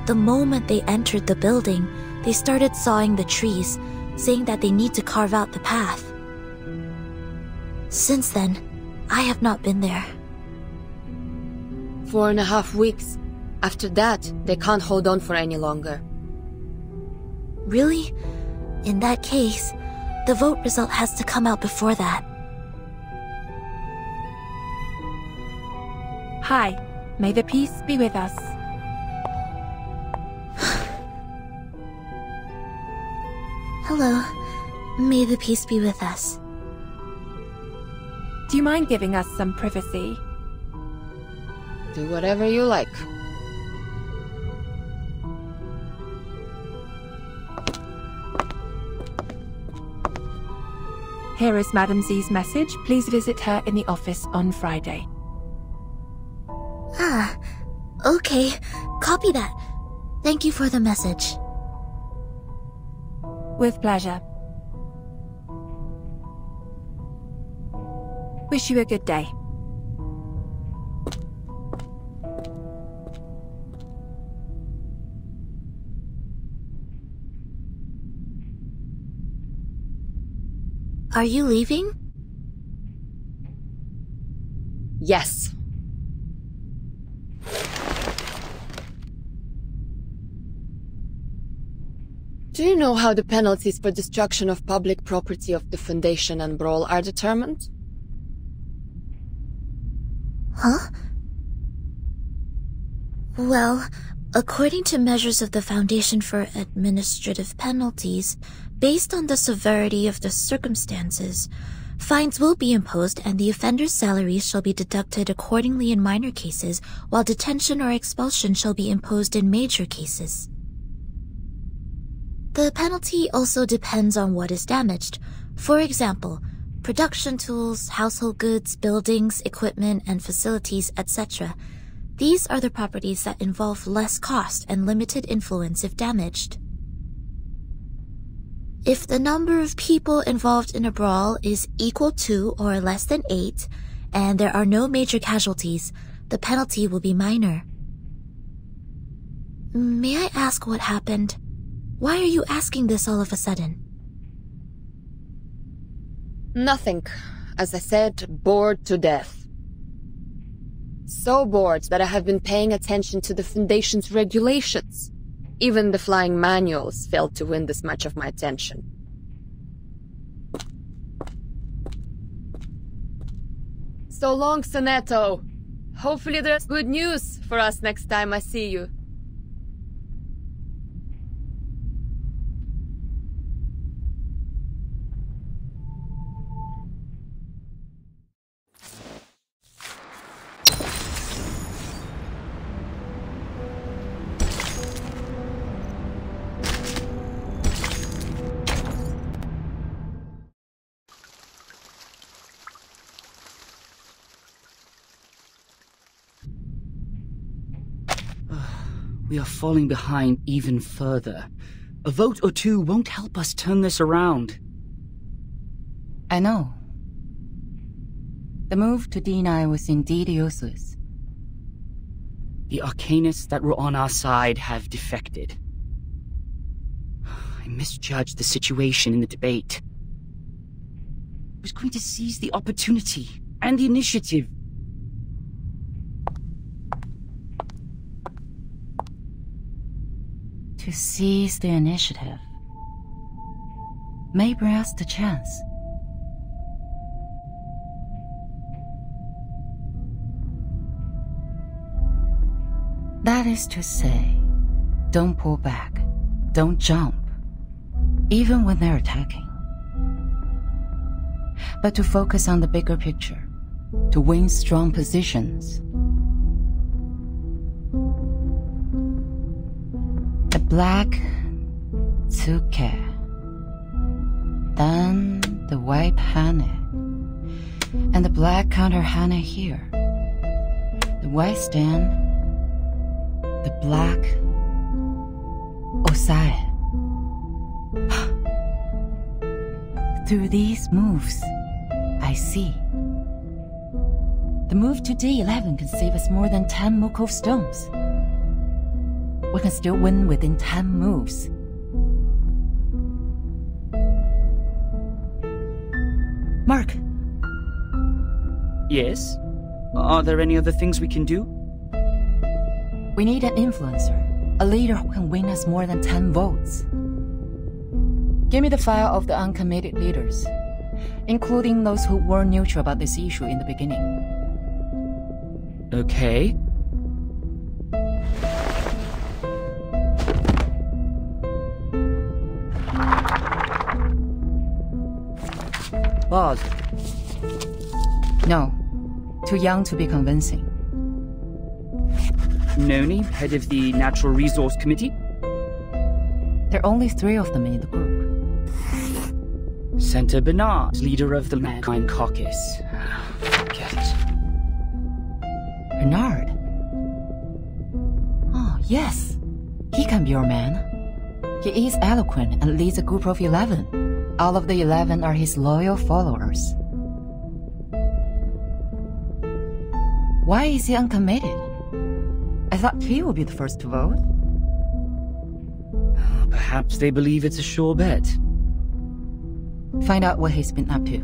Speaker 5: The moment they entered the building, they started sawing the trees, saying that they need to carve out the path. Since then, I have not been there.
Speaker 14: 4.5 weeks. After that, they can't hold on for any longer.
Speaker 5: Really? In that case, the vote result has to come out before that.
Speaker 3: Hi. May the peace be with us.
Speaker 5: Hello. May the peace be with us.
Speaker 3: Do you mind giving us some privacy?
Speaker 14: Do whatever you like.
Speaker 3: Here is Madam Z's message. Please visit her in the office on Friday.
Speaker 5: Ah, okay. Copy that. Thank you for the message.
Speaker 3: With pleasure. Wish you a good day.
Speaker 5: Are you leaving?
Speaker 14: Yes. Do you know how the penalties for destruction of public property of the Foundation and Brawl are determined?
Speaker 5: Huh? Well, according to measures of the Foundation for Administrative Penalties, based on the severity of the circumstances, fines will be imposed and the offender's salaries shall be deducted accordingly in minor cases, while detention or expulsion shall be imposed in major cases. The penalty also depends on what is damaged. For example, production tools, household goods, buildings, equipment, and facilities, etc. These are the properties that involve less cost and limited influence if damaged. If the number of people involved in a brawl is equal to or less than 8, and there are no major casualties, the penalty will be minor. May I ask what happened? Why are you asking this all of a sudden?
Speaker 14: Nothing. As I said, bored to death. So bored that I have been paying attention to the Foundation's regulations. Even the flying manuals failed to win this much of my attention. So long, Soneto. Hopefully there's good news for us next time I see you.
Speaker 9: We are falling behind even further. A vote or two won't help us turn this around.
Speaker 4: I know. The move to D9 was indeed useless.
Speaker 9: The Arcanists that were on our side have defected. I misjudged the situation in the debate. I was going to seize the opportunity and the initiative.
Speaker 4: To seize the initiative may bring us the chance. That is to say, don't pull back, don't jump, even when they're attacking. But to focus on the bigger picture, to win strong positions. The black Tsuke, then the white Hane, and the black counter Hane here. The white stand, the black Osae. Through these moves, I see. The move to D11 can save us more than 10 Mukov stones. We can still win within 10 moves. Mark.
Speaker 9: Yes? Are there any other things we can do?
Speaker 4: We need an influencer, a leader who can win us more than 10 votes. Give me the file of the uncommitted leaders, including those who were neutral about this issue in the beginning.
Speaker 9: Okay. Boss.
Speaker 4: No. Too young to be convincing.
Speaker 9: Noni, head of the Natural Resource Committee?
Speaker 4: There are only 3 of them in the group.
Speaker 9: Senator Bernard, leader of the Mankind Caucus. Forget it.
Speaker 4: Bernard? Oh, yes. He can be your man. He is eloquent and leads a group of 11. All of the 11 are his loyal followers. Why is he uncommitted? I thought he would be the first to vote.
Speaker 9: Perhaps they believe it's a sure bet.
Speaker 4: Find out what he's been up to.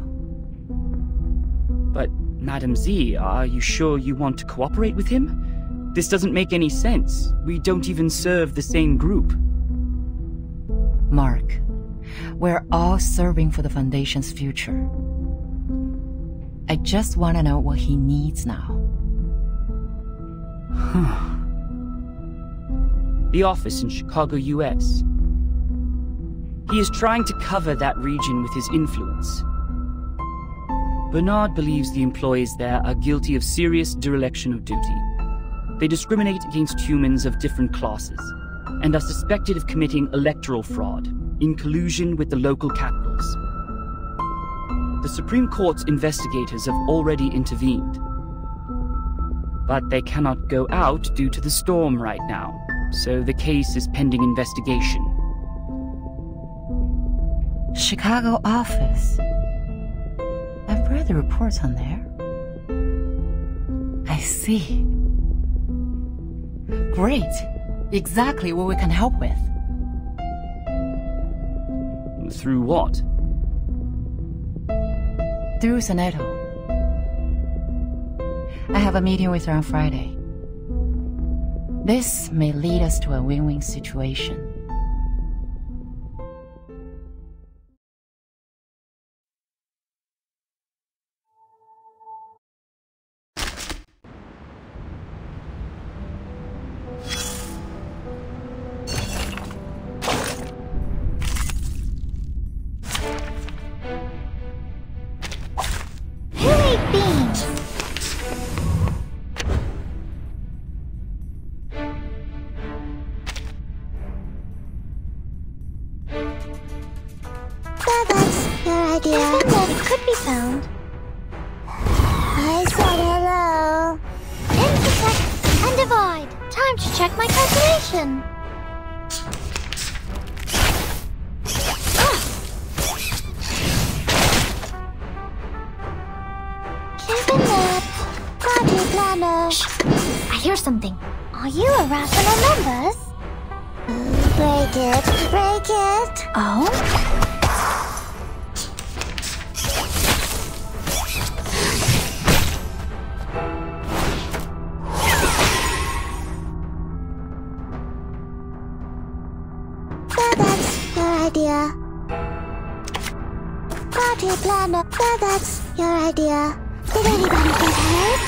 Speaker 9: But, Madam Z, are you sure you want to cooperate with him? This doesn't make any sense. We don't even serve the same group.
Speaker 4: Mark, we're all serving for the Foundation's future. I just want to know what he needs now.
Speaker 9: The office in Chicago, US. He is trying to cover that region with his influence. Bernard believes the employees there are guilty of serious dereliction of duty. They discriminate against humans of different classes, and are suspected of committing electoral fraud in collusion with the local capitals. The Supreme Court's investigators have already intervened. But they cannot go out due to the storm right now, so the case is pending investigation.
Speaker 4: Chicago office. I've read the reports on there. I see. Great. Exactly what we can help with.
Speaker 9: Through what?
Speaker 4: Through Seneto. I have a meeting with her on Friday. This may lead us to a win-win situation.
Speaker 6: It could be found. I said hello. Intersect and divide. Time to check my calculation. Given that, party planner. Shh. I hear something. Are you harassing our members? Break it, break it. Oh? Idea. Party planner. That's your idea. Did anybody get hurt?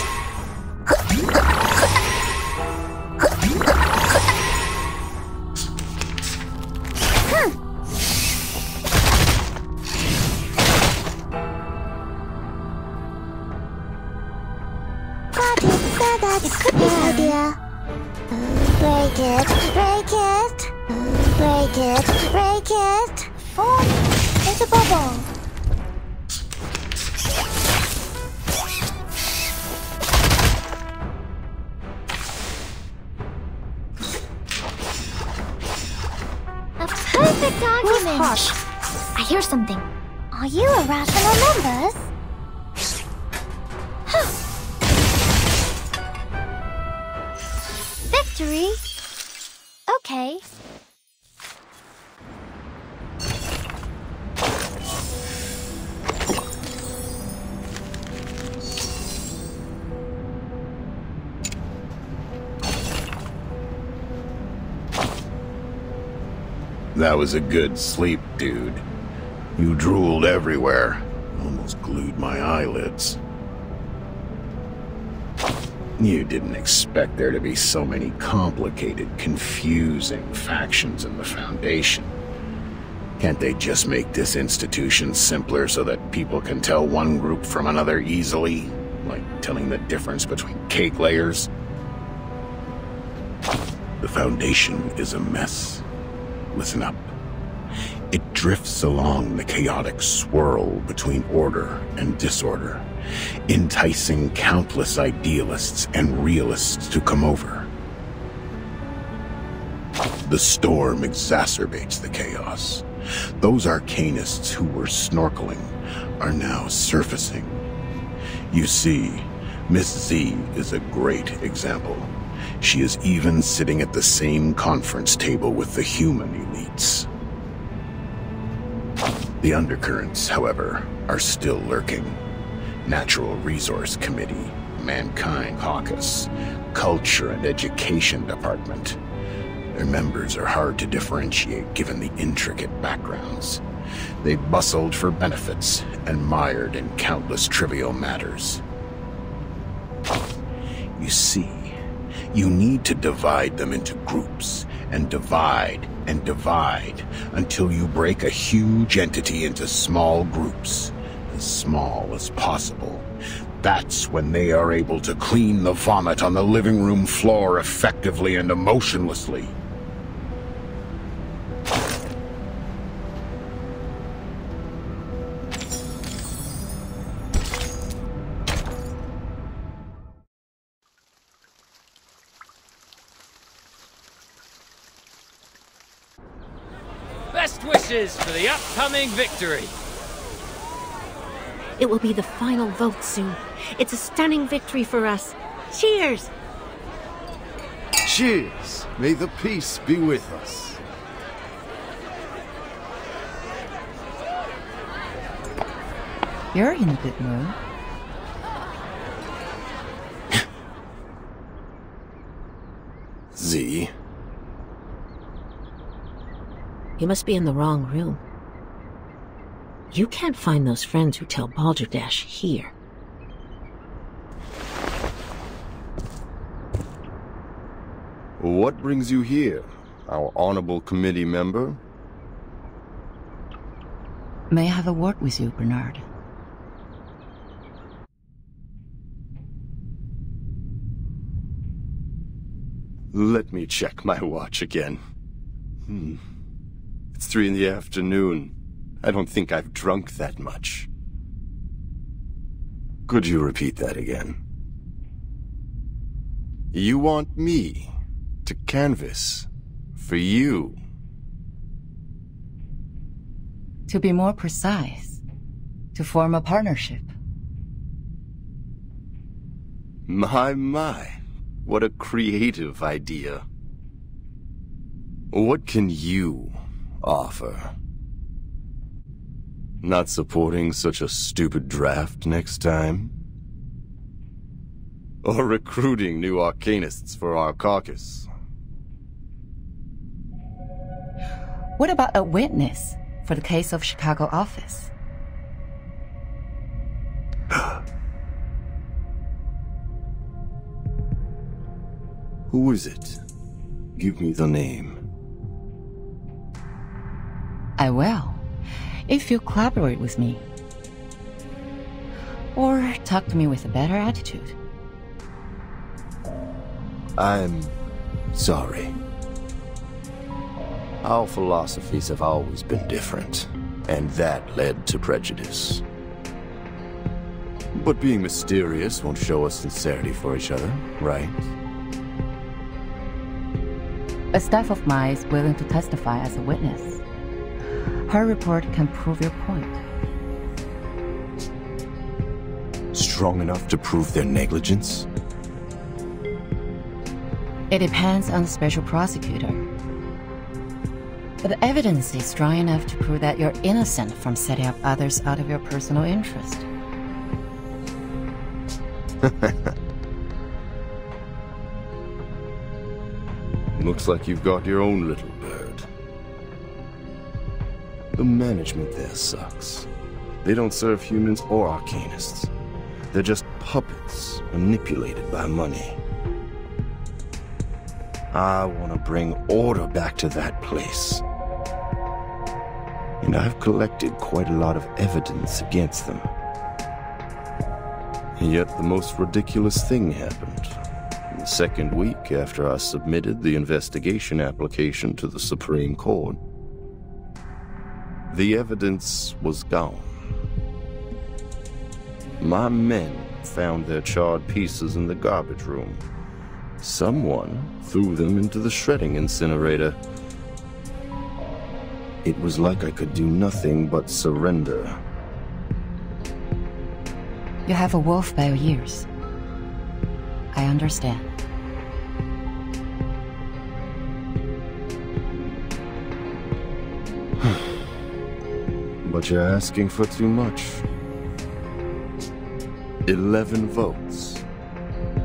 Speaker 6: Party. That's your idea. Break it. Break it. Break it, break it. Form is a bubble. A perfect argument. Hush. I hear something. Are you harassing our members? Victory? Okay.
Speaker 17: That was a good sleep, dude. You drooled everywhere. Almost glued my eyelids. You didn't expect there to be so many complicated, confusing factions in the Foundation. Can't they just make this institution simpler so that people can tell one group from another easily? Like telling the difference between cake layers? The Foundation is a mess. Listen up. It drifts along the chaotic swirl between order and disorder, enticing countless idealists and realists to come over. The storm exacerbates the chaos. Those arcanists who were snorkeling are now surfacing. You see, Miss Z is a great example. She is even sitting at the same conference table with the human elites. The undercurrents, however, are still lurking. Natural Resource Committee, Mankind Caucus, Culture and Education Department. Their members are hard to differentiate given the intricate backgrounds. They bustled for benefits and mired in countless trivial matters. You see, you need to divide them into groups, and divide until you break a huge entity into small groups, as small as possible. That's when they are able to clean the vomit on the living room floor effectively and emotionlessly.
Speaker 18: Best wishes for the upcoming victory.
Speaker 19: It will be the final vote soon. It's a stunning victory for us. Cheers!
Speaker 20: Cheers! May the peace be with us.
Speaker 4: You're in a good mood.
Speaker 20: Z.
Speaker 19: You must be in the wrong room. You can't find those friends who tell Balderdash here.
Speaker 20: What brings you here, our honorable committee member?
Speaker 4: May I have a word with you, Bernard?
Speaker 20: Let me check my watch again. It's 3 in the afternoon. I don't think I've drunk that much. Could you repeat that again? You want me to canvass for you?
Speaker 4: To be more precise, to form a partnership.
Speaker 20: My, what a creative idea. What can you offer? Not supporting such a stupid draft next time? Or recruiting new arcanists for our caucus?
Speaker 4: What about a witness for the case of Chicago office?
Speaker 20: Who is it? Give me the name.
Speaker 4: I will, if you collaborate with me. Or talk to me with a better attitude.
Speaker 20: I'm sorry. Our philosophies have always been different, and that led to prejudice. But being mysterious won't show us sincerity for each other, right?
Speaker 4: A staff of mine is willing to testify as a witness. Her report can prove your point.
Speaker 20: Strong enough to prove their negligence?
Speaker 4: It depends on the special prosecutor. But the evidence is strong enough to prove that you're innocent from setting up others out of your personal interest.
Speaker 20: Looks like you've got your own little bird. The management there sucks. They don't serve humans or arcanists. They're just puppets manipulated by money. I want to bring order back to that place. And I've collected quite a lot of evidence against them. Yet the most ridiculous thing happened. The second week after I submitted the investigation application to the Supreme Court, the evidence was gone. My men found their charred pieces in the garbage room. Someone threw them into the shredding incinerator. It was like I could do nothing but surrender.
Speaker 4: You have a wolf by your ears. I understand.
Speaker 20: But you're asking for too much. 11 votes.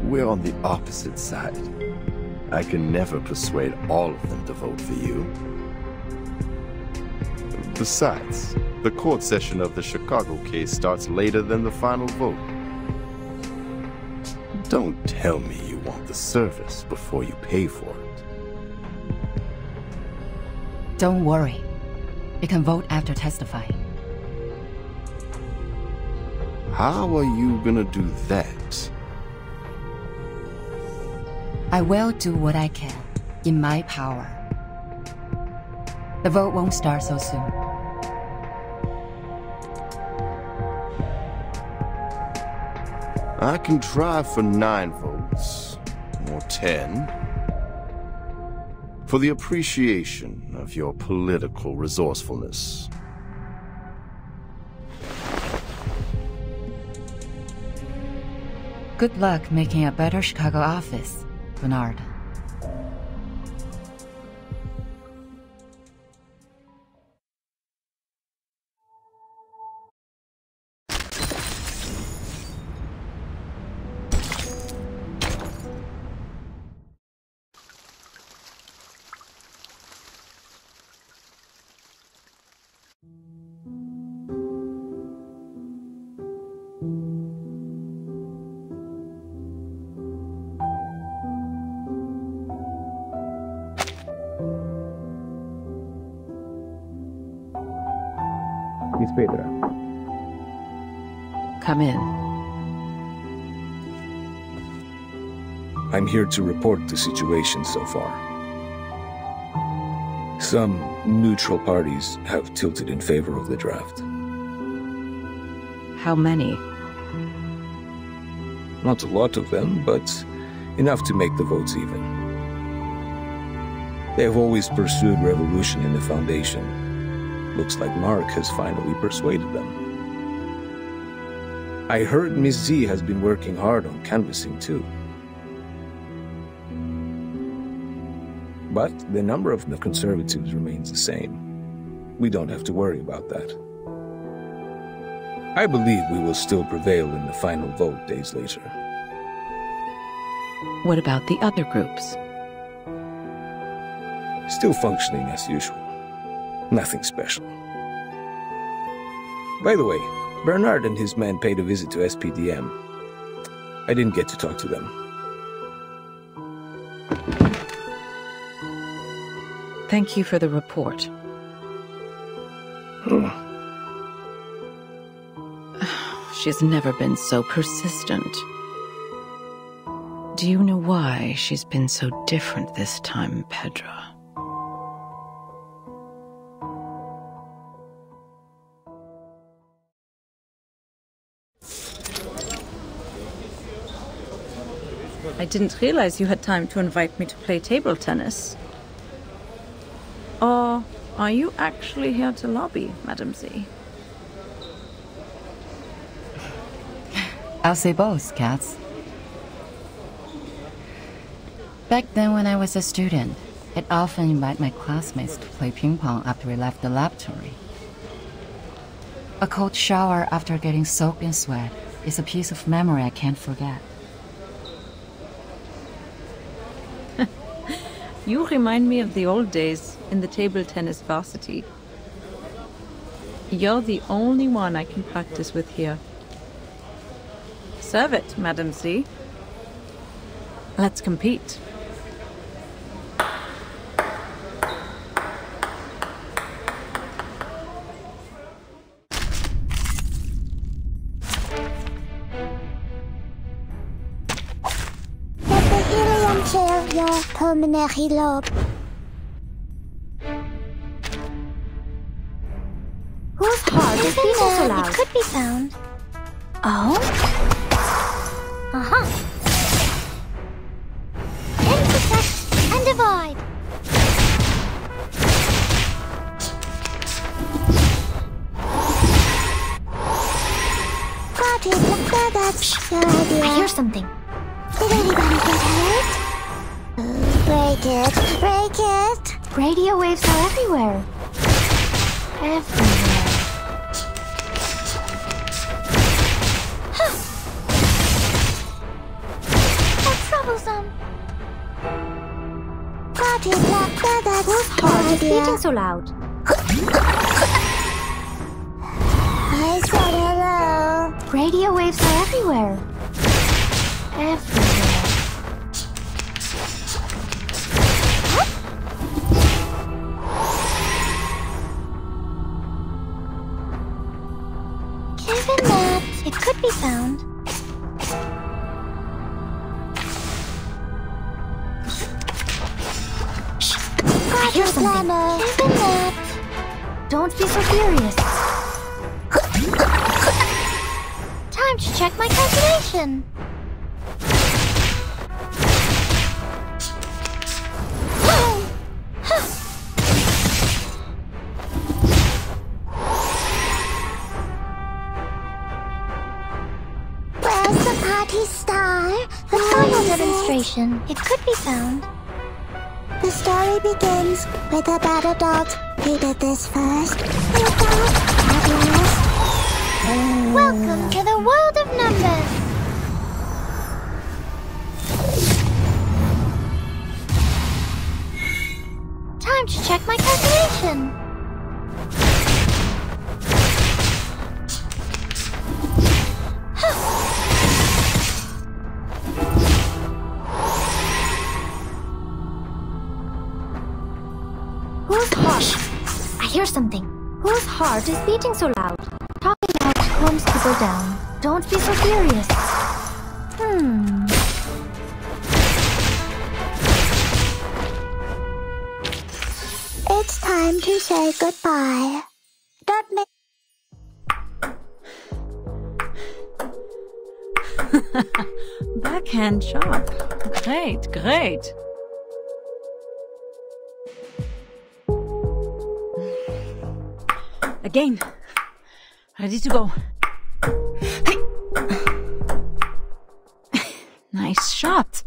Speaker 20: We're on the opposite side. I can never persuade all of them to vote for you. Besides, the court session of the Chicago case starts later than the final vote. Don't tell me you want the service before you pay for it.
Speaker 4: Don't worry. You can vote after testifying.
Speaker 20: How are you gonna do that?
Speaker 4: I will do what I can, in my power. The vote won't start so soon.
Speaker 20: I can try for 9 votes, or 10. For the appreciation of of your political resourcefulness.
Speaker 4: Good luck making a better Chicago office, Bernard.
Speaker 1: Miss Petra.
Speaker 2: Come in.
Speaker 1: I'm here to report the situation so far. Some neutral parties have tilted in favor of the draft.
Speaker 2: How many?
Speaker 1: Not a lot of them, but enough to make the votes even. They have always pursued revolution in the Foundation. Looks like Mark has finally persuaded them. I heard Miss Z has been working hard on canvassing too. But the number of the conservatives remains the same. We don't have to worry about that. I believe we will still prevail in the final vote days later.
Speaker 2: What about the other groups?
Speaker 1: Still functioning as usual. Nothing special. By the way, Bernard and his men paid a visit to SPDM. I didn't get to talk to them.
Speaker 2: Thank you for the report. She's never been so persistent. Do you know why she's been so different this time, Pedra?
Speaker 3: I didn't realize you had time to invite me to play table tennis. Or are you actually here to lobby, Madam Z?
Speaker 4: I'll say both, Katz. Back then when I was a student, I'd often invite my classmates to play ping pong after we left the laboratory. A cold shower after getting soaked in sweat is a piece of memory I can't forget.
Speaker 3: You remind me of the old days in the table tennis varsity. You're the only one I can practice with here. Serve it, Madam Z. Let's compete.
Speaker 7: Let the helium chill your pulmonary lobe.
Speaker 6: Whose heart is beating so loud?
Speaker 7: It could be found.
Speaker 6: Oh? Uh-huh.
Speaker 7: Intersect and divide. Got it. That's your idea.
Speaker 6: I hear something.
Speaker 7: Did anybody get hurt? Break it. Break it.
Speaker 6: Radio waves are everywhere. Everywhere.
Speaker 7: That's troublesome. Got it. That's
Speaker 6: Whose heart is beating so loud?
Speaker 7: I said hello.
Speaker 6: Radio waves are everywhere. Everywhere.
Speaker 7: Given that, it could be found.
Speaker 6: I hear something.
Speaker 7: Given that.
Speaker 6: Don't be so furious.
Speaker 7: Time to check my calculation.
Speaker 6: Party star.
Speaker 8: The final demonstration. It could be found.
Speaker 6: The story begins with a bad adult who did this first. And a dog at last.
Speaker 8: Welcome to the world of numbers. Time to check my calculation.
Speaker 6: Whose heart? I hear something. Whose heart is beating so loud?
Speaker 8: Talking out calms people down. Don't be so serious.
Speaker 6: It's time to say goodbye. Don't make...
Speaker 3: Backhand chop. Great, great. Again. Ready to go. Hey. Nice shot.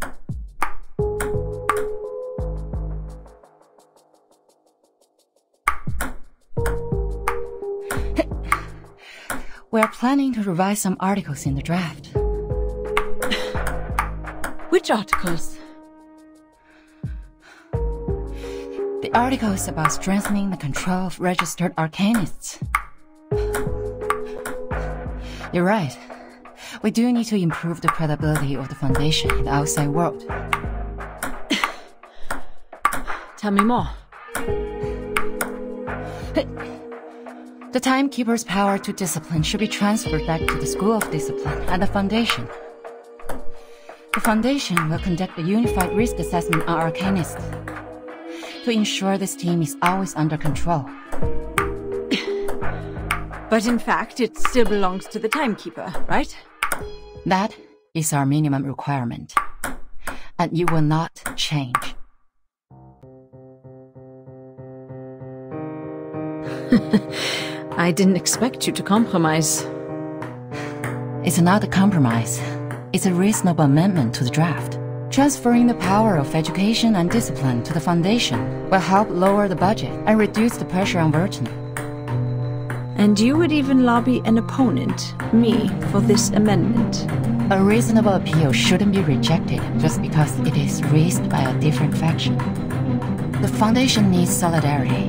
Speaker 4: We're planning to revise some articles in the draft.
Speaker 3: Which articles?
Speaker 4: The articles about strengthening the control of registered arcanists. You're right. We do need to improve the credibility of the Foundation in the outside world.
Speaker 3: Tell me more.
Speaker 4: The Timekeeper's power to discipline should be transferred back to the School of Discipline at the Foundation. The Foundation will conduct a unified risk assessment on Arcanists to ensure this team is always under control.
Speaker 3: But in fact, it still belongs to the Timekeeper, right?
Speaker 4: That is our minimum requirement. And you will not change.
Speaker 3: I didn't expect you to compromise.
Speaker 4: It's not a compromise. It's a reasonable amendment to the draft. Transferring the power of education and discipline to the Foundation will help lower the budget and reduce the pressure on Verton.
Speaker 3: And you would even lobby an opponent, me, for this amendment.
Speaker 4: A reasonable appeal shouldn't be rejected just because it is raised by a different faction. The Foundation needs solidarity,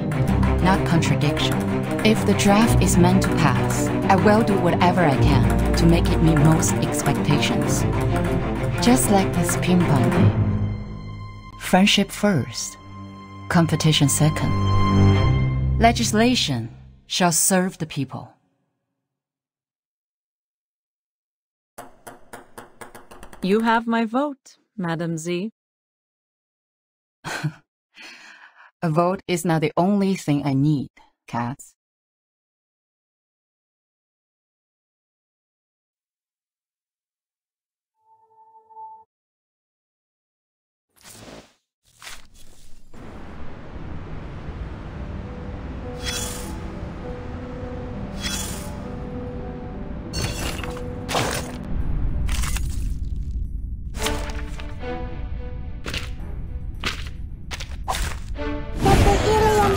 Speaker 4: not contradiction. If the draft is meant to pass, I will do whatever I can to make it meet most expectations. Just like this ping pong game. Friendship first, competition second. Legislation shall serve the people.
Speaker 3: You have my vote, Madam Z.
Speaker 4: A vote is not the only thing I need, Katz.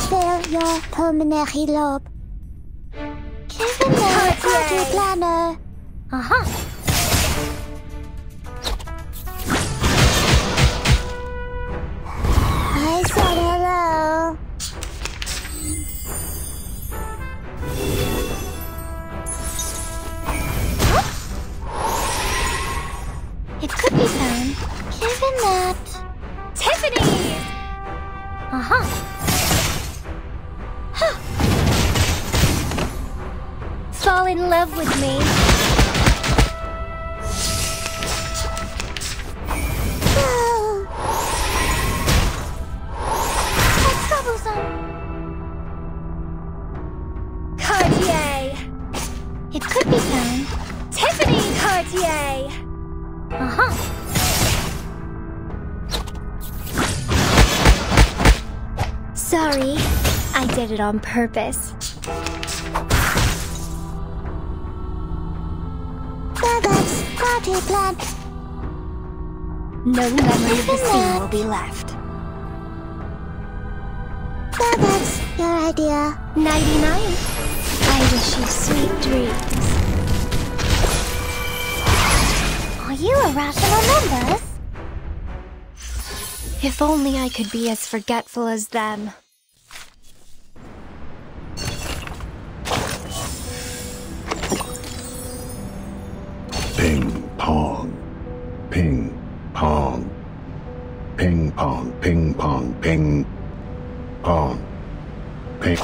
Speaker 6: Fill your pulmonary lobe. Given the party planner. I said hello.
Speaker 8: It could be found.
Speaker 6: Given that.
Speaker 8: Tiffany's! Fall in love with me.
Speaker 6: How troublesome.
Speaker 8: Cartier!
Speaker 6: It could be found.
Speaker 8: Tiffany Cartier! Sorry, I did it on purpose.
Speaker 6: That's party plan.
Speaker 8: No memory of the scene will be left.
Speaker 6: So that's your idea.
Speaker 8: Nighty-night. I wish you sweet dreams.
Speaker 6: Are you irrational members?
Speaker 8: If only I could be as forgetful as them.
Speaker 17: Ping pong. Ping pong. Ping pong, ping pong, ping pong. Ping.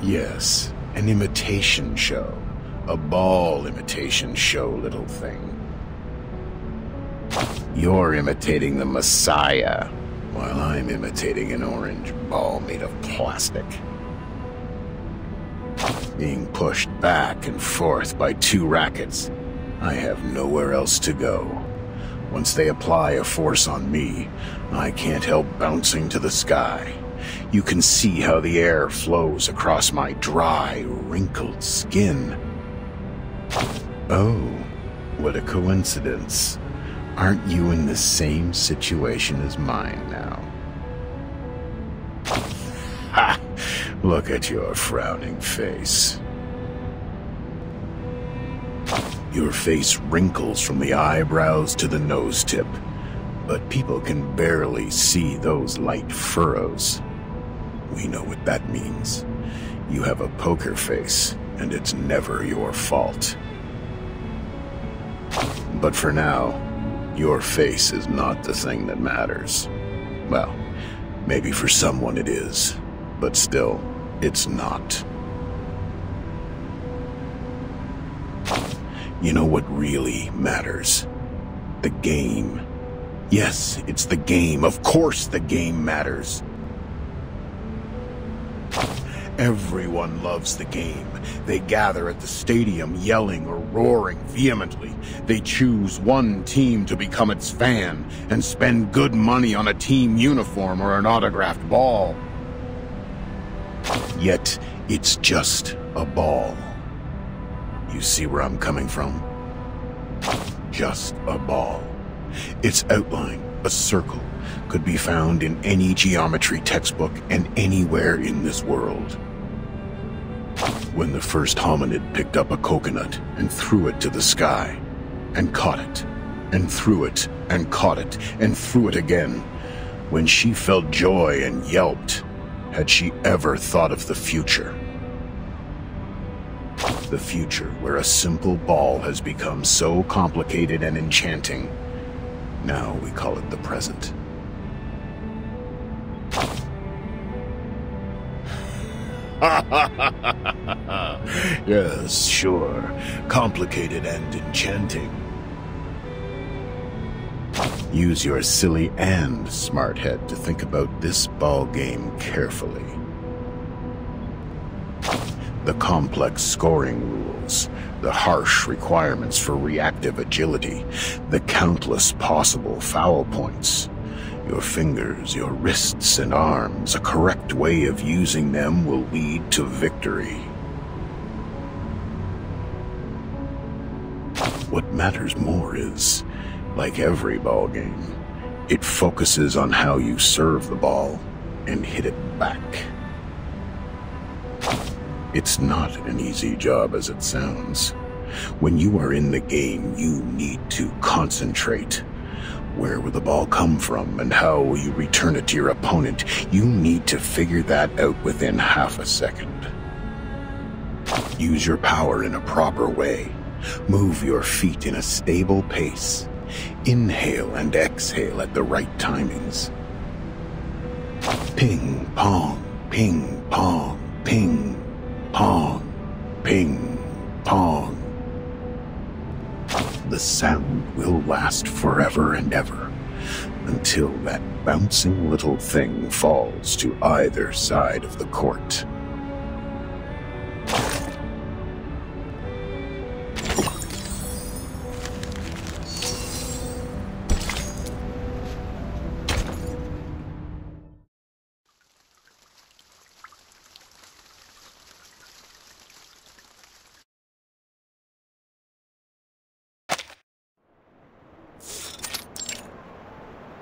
Speaker 17: Yes, an imitation show. A ball imitation show, little thing. You're imitating the Messiah, while I'm imitating an orange ball made of plastic. Being pushed back and forth by two rackets, I have nowhere else to go. Once they apply a force on me, I can't help bouncing to the sky. You can see how the air flows across my dry, wrinkled skin. Oh, what a coincidence. Aren't you in the same situation as mine now? Ha! Look at your frowning face. Your face wrinkles from the eyebrows to the nose tip, but people can barely see those light furrows. We know what that means. You have a poker face, and it's never your fault. But for now, your face is not the thing that matters. Well, maybe for someone it is, but still, it's not. You know what really matters? The game. Yes, it's the game. Of course the game matters. Everyone loves the game. They gather at the stadium yelling or roaring vehemently. They choose one team to become its fan and spend good money on a team uniform or an autographed ball. Yet, it's just a ball. You see where I'm coming from? Just a ball. Its outline, a circle, could be found in any geometry textbook and anywhere in this world. When the first hominid picked up a coconut and threw it to the sky, and caught it, and threw it, and caught it, and threw it again, when she felt joy and yelped, had she ever thought of the future? The future where a simple ball has become so complicated and enchanting. Now we call it the present. Yes, sure. Complicated and enchanting. Use your silly and smart head to think about this ball game carefully. The complex scoring rules, the harsh requirements for reactive agility, the countless possible foul points. Your fingers, your wrists and arms, a correct way of using them will lead to victory. What matters more is, like every ball game, it focuses on how you serve the ball and hit it back. It's not an easy job as it sounds. When you are in the game, you need to concentrate. Where will the ball come from, and how will you return it to your opponent? You need to figure that out within half a second. Use your power in a proper way. Move your feet in a stable pace. Inhale and exhale at the right timings. Ping, pong, ping, pong, ping, pong, ping, pong. The sound will last forever and ever, until that bouncing little thing falls to either side of the court.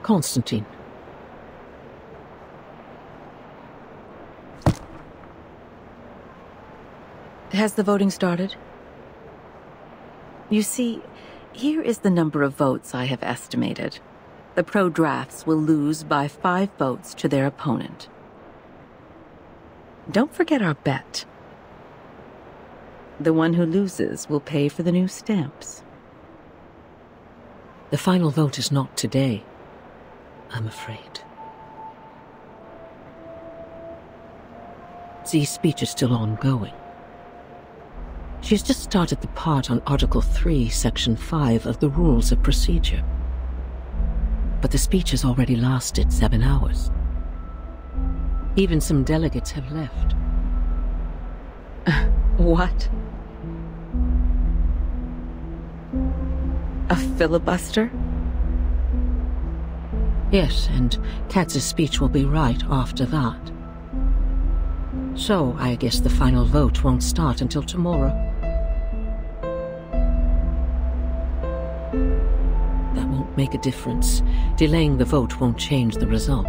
Speaker 19: Constantine.
Speaker 2: Has the voting started? You see, here is the number of votes I have estimated. The pro-drafts will lose by 5 votes to their opponent. Don't forget our bet. The one who loses will pay for the new stamps.
Speaker 19: The final vote is not today, I'm afraid. Z's speech is still ongoing. She's just started the part on Article 3, Section 5 of the Rules of Procedure. But the speech has already lasted 7 hours. Even some delegates have left.
Speaker 2: What? A filibuster?
Speaker 19: Yes, and Katz's speech will be right after that. So, I guess the final vote won't start until tomorrow. That won't make a difference. Delaying the vote won't change the result.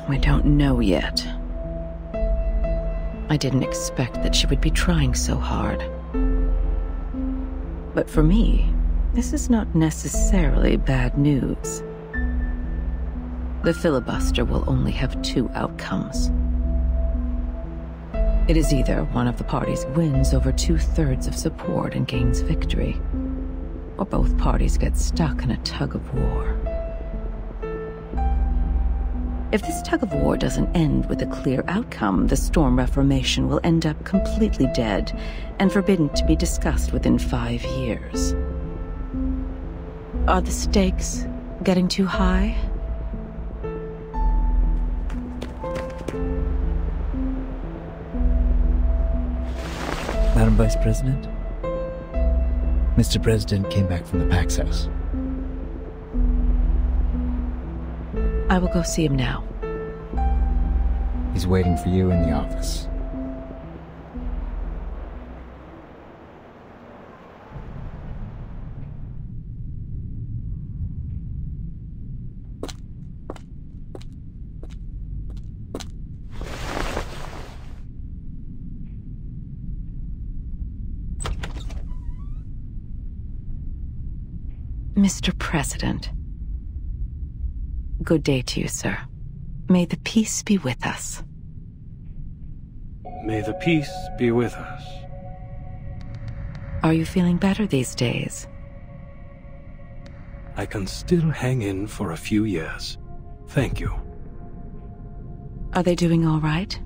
Speaker 2: We don't know yet. I didn't expect that she would be trying so hard. But for me, this is not necessarily bad news. The filibuster will only have 2 outcomes. It is either one of the parties wins over 2/3 of support and gains victory, or both parties get stuck in a tug of war. If this tug of war doesn't end with a clear outcome, the Storm Reformation will end up completely dead and forbidden to be discussed within 5 years. Are the stakes getting too high?
Speaker 21: Madam Vice President, Mr. President came back from the Pax House.
Speaker 2: I will go see him now.
Speaker 21: He's waiting for you in the office.
Speaker 2: Mr. President. Good day to you, sir. May the peace be with us.
Speaker 1: May the peace be with us.
Speaker 2: Are you feeling better these days?
Speaker 1: I can still hang in for a few years. Thank you.
Speaker 2: Are they doing all right?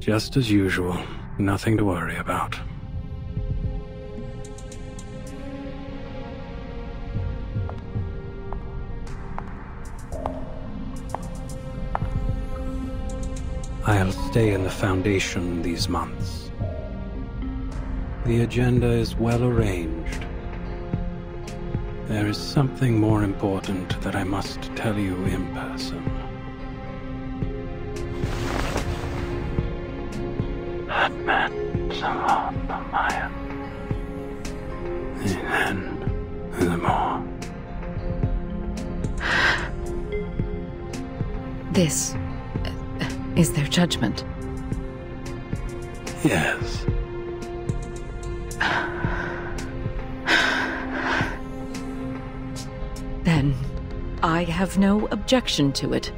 Speaker 1: Just as usual. Nothing to worry about. I'll stay in the Foundation these months. The agenda is well arranged. There is something more important that I must tell you in person. That meant a lot of Maya. And the more.
Speaker 2: This is their judgment.
Speaker 1: Yes.
Speaker 2: Then I have no objection to it.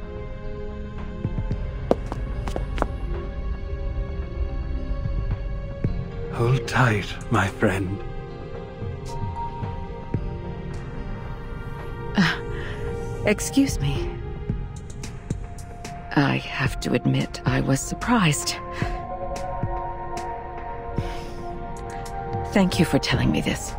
Speaker 1: Hold tight, my friend.
Speaker 2: Excuse me. I have to admit, I was surprised. Thank you for telling me this.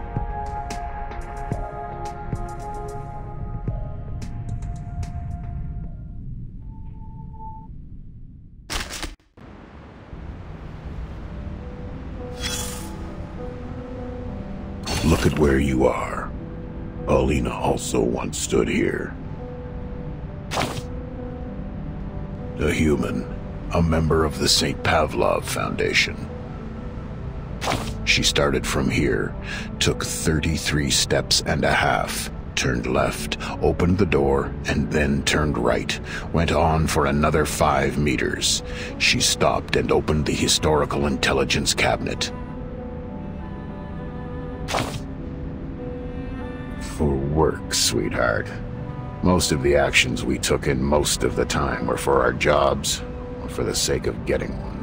Speaker 17: Look at where you are. Alina also once stood here. A human, a member of the St. Pavlov Foundation. She started from here, took 33 steps and a half, turned left, opened the door, and then turned right, went on for another 5 meters. She stopped and opened the historical intelligence cabinet. For work, sweetheart. Most of the actions we took in most of the time were for our jobs, or for the sake of getting one.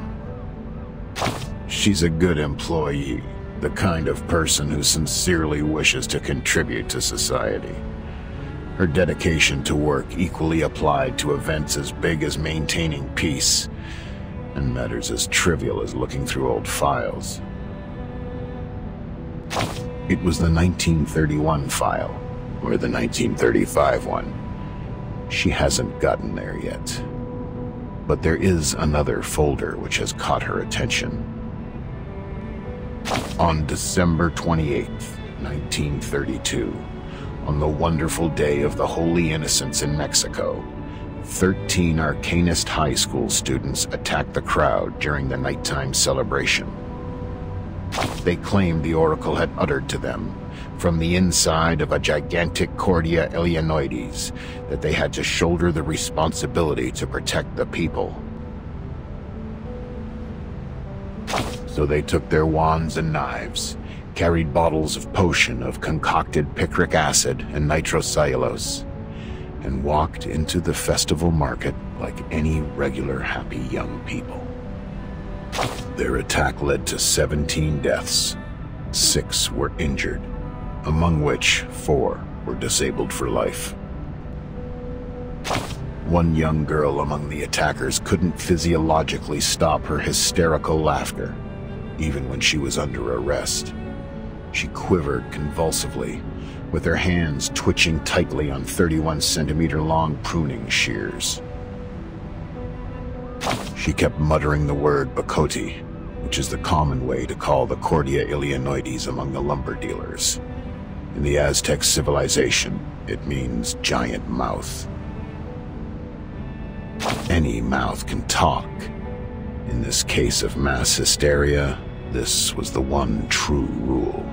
Speaker 17: She's a good employee, the kind of person who sincerely wishes to contribute to society. Her dedication to work equally applied to events as big as maintaining peace, and matters as trivial as looking through old files. It was the 1931 file, or the 1935 one. She hasn't gotten there yet. But there is another folder which has caught her attention. On December 28th, 1932, on the wonderful day of the Holy Innocents in Mexico, 13 Arcanist High School students attacked the crowd during the nighttime celebration. They claimed the Oracle had uttered to them, from the inside of a gigantic Cordia Illinoides, that they had to shoulder the responsibility to protect the people. So they took their wands and knives, carried bottles of potion of concocted picric acid and nitrocellulose, and walked into the festival market like any regular happy young people. Their attack led to 17 deaths. 6 were injured, among which 4 were disabled for life. One young girl among the attackers couldn't physiologically stop her hysterical laughter, even when she was under arrest. She quivered convulsively, with her hands twitching tightly on 31-centimeter-long pruning shears. She kept muttering the word Bacoti, which is the common way to call the Cordia Illinoides among the lumber dealers. In the Aztec civilization, it means giant mouth. Any mouth can talk. In this case of mass hysteria, this was the one true rule.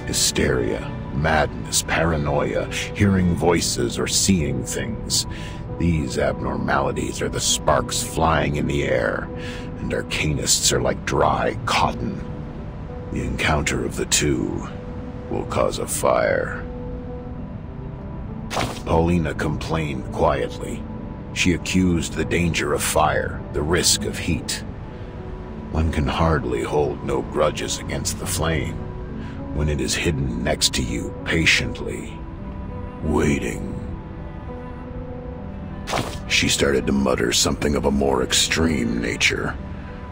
Speaker 17: Hysteria, madness, paranoia, hearing voices or seeing things. These abnormalities are the sparks flying in the air, and Arcanists are like dry cotton. The encounter of the two will cause a fire. Paulina complained quietly. She accused the danger of fire, the risk of heat. One can hardly hold no grudges against the flame when it is hidden next to you patiently, waiting. She started to mutter something of a more extreme nature.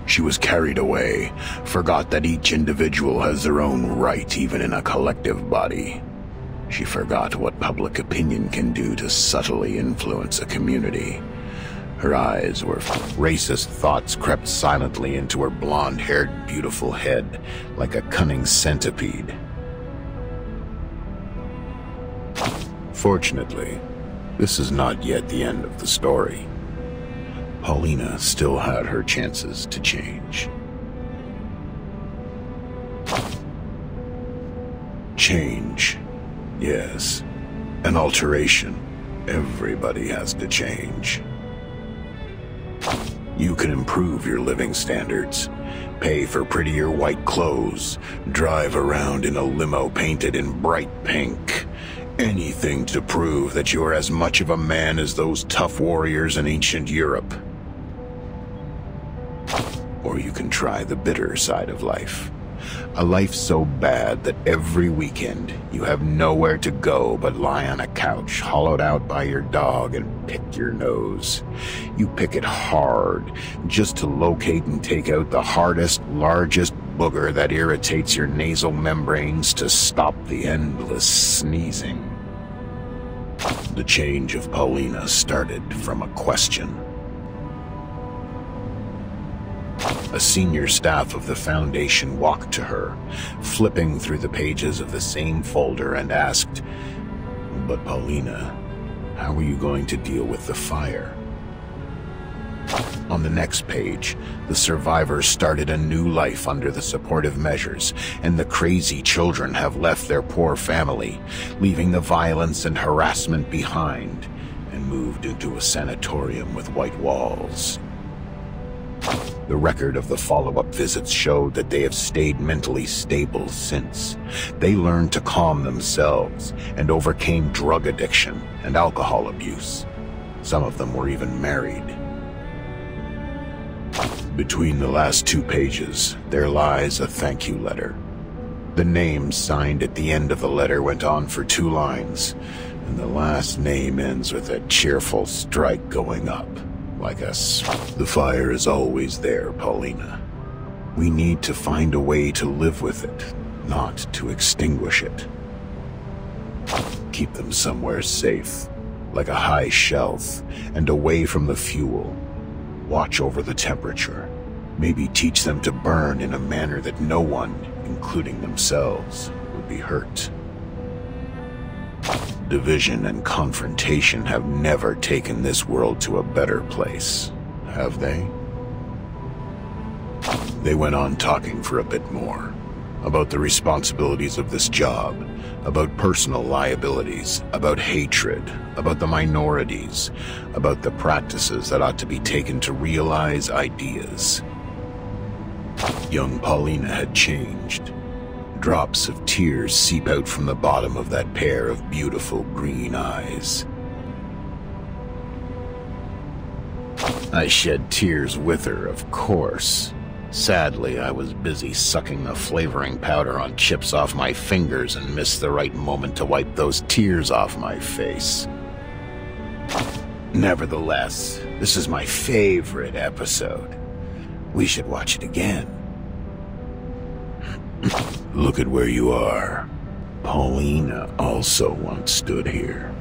Speaker 17: She was carried away, forgot that each individual has their own right even in a collective body. She forgot what public opinion can do to subtly influence a community. Her eyes were racist thoughts crept silently into her blonde-haired, beautiful head like a cunning centipede. Fortunately, this is not yet the end of the story. Paulina still had her chances to change. Change. Yes. An alteration. Everybody has to change. You can improve your living standards, pay for prettier white clothes, drive around in a limo painted in bright pink. Anything to prove that you're as much of a man as those tough warriors in ancient Europe. Or you can try the bitter side of life. A life so bad that every weekend you have nowhere to go but lie on a couch hollowed out by your dog and pick your nose. You pick it hard just to locate and take out the hardest, largest booger that irritates your nasal membranes to stop the endless sneezing. The change of Paulina started from a question. A senior staff of the Foundation walked to her, flipping through the pages of the same folder, and asked, "But Paulina, how are you going to deal with the fire?" On the next page, the survivors started a new life under the supportive measures, and the crazy children have left their poor family, leaving the violence and harassment behind, and moved into a sanatorium with white walls. The record of the follow-up visits showed that they have stayed mentally stable since. They learned to calm themselves and overcame drug addiction and alcohol abuse. Some of them were even married. Between the last 2 pages, there lies a thank you letter. The name signed at the end of the letter went on for 2 lines, and the last name ends with a cheerful strike going up, like us. The fire is always there, Paulina. We need to find a way to live with it, not to extinguish it. Keep them somewhere safe, like a high shelf, and away from the fuel. Watch over the temperature. Maybe teach them to burn in a manner that no one, including themselves, would be hurt. Division and confrontation have never taken this world to a better place, have they? They went on talking for a bit more, about the responsibilities of this job, about personal liabilities, about hatred, about the minorities, about the practices that ought to be taken to realize ideas. Young Paulina had changed. Drops of tears seep out from the bottom of that pair of beautiful green eyes. I shed tears with her, of course. Sadly, I was busy sucking the flavoring powder on chips off my fingers and missed the right moment to wipe those tears off my face. Nevertheless, this is my favorite episode. We should watch it again. Look at where you are. Paulina also once stood here.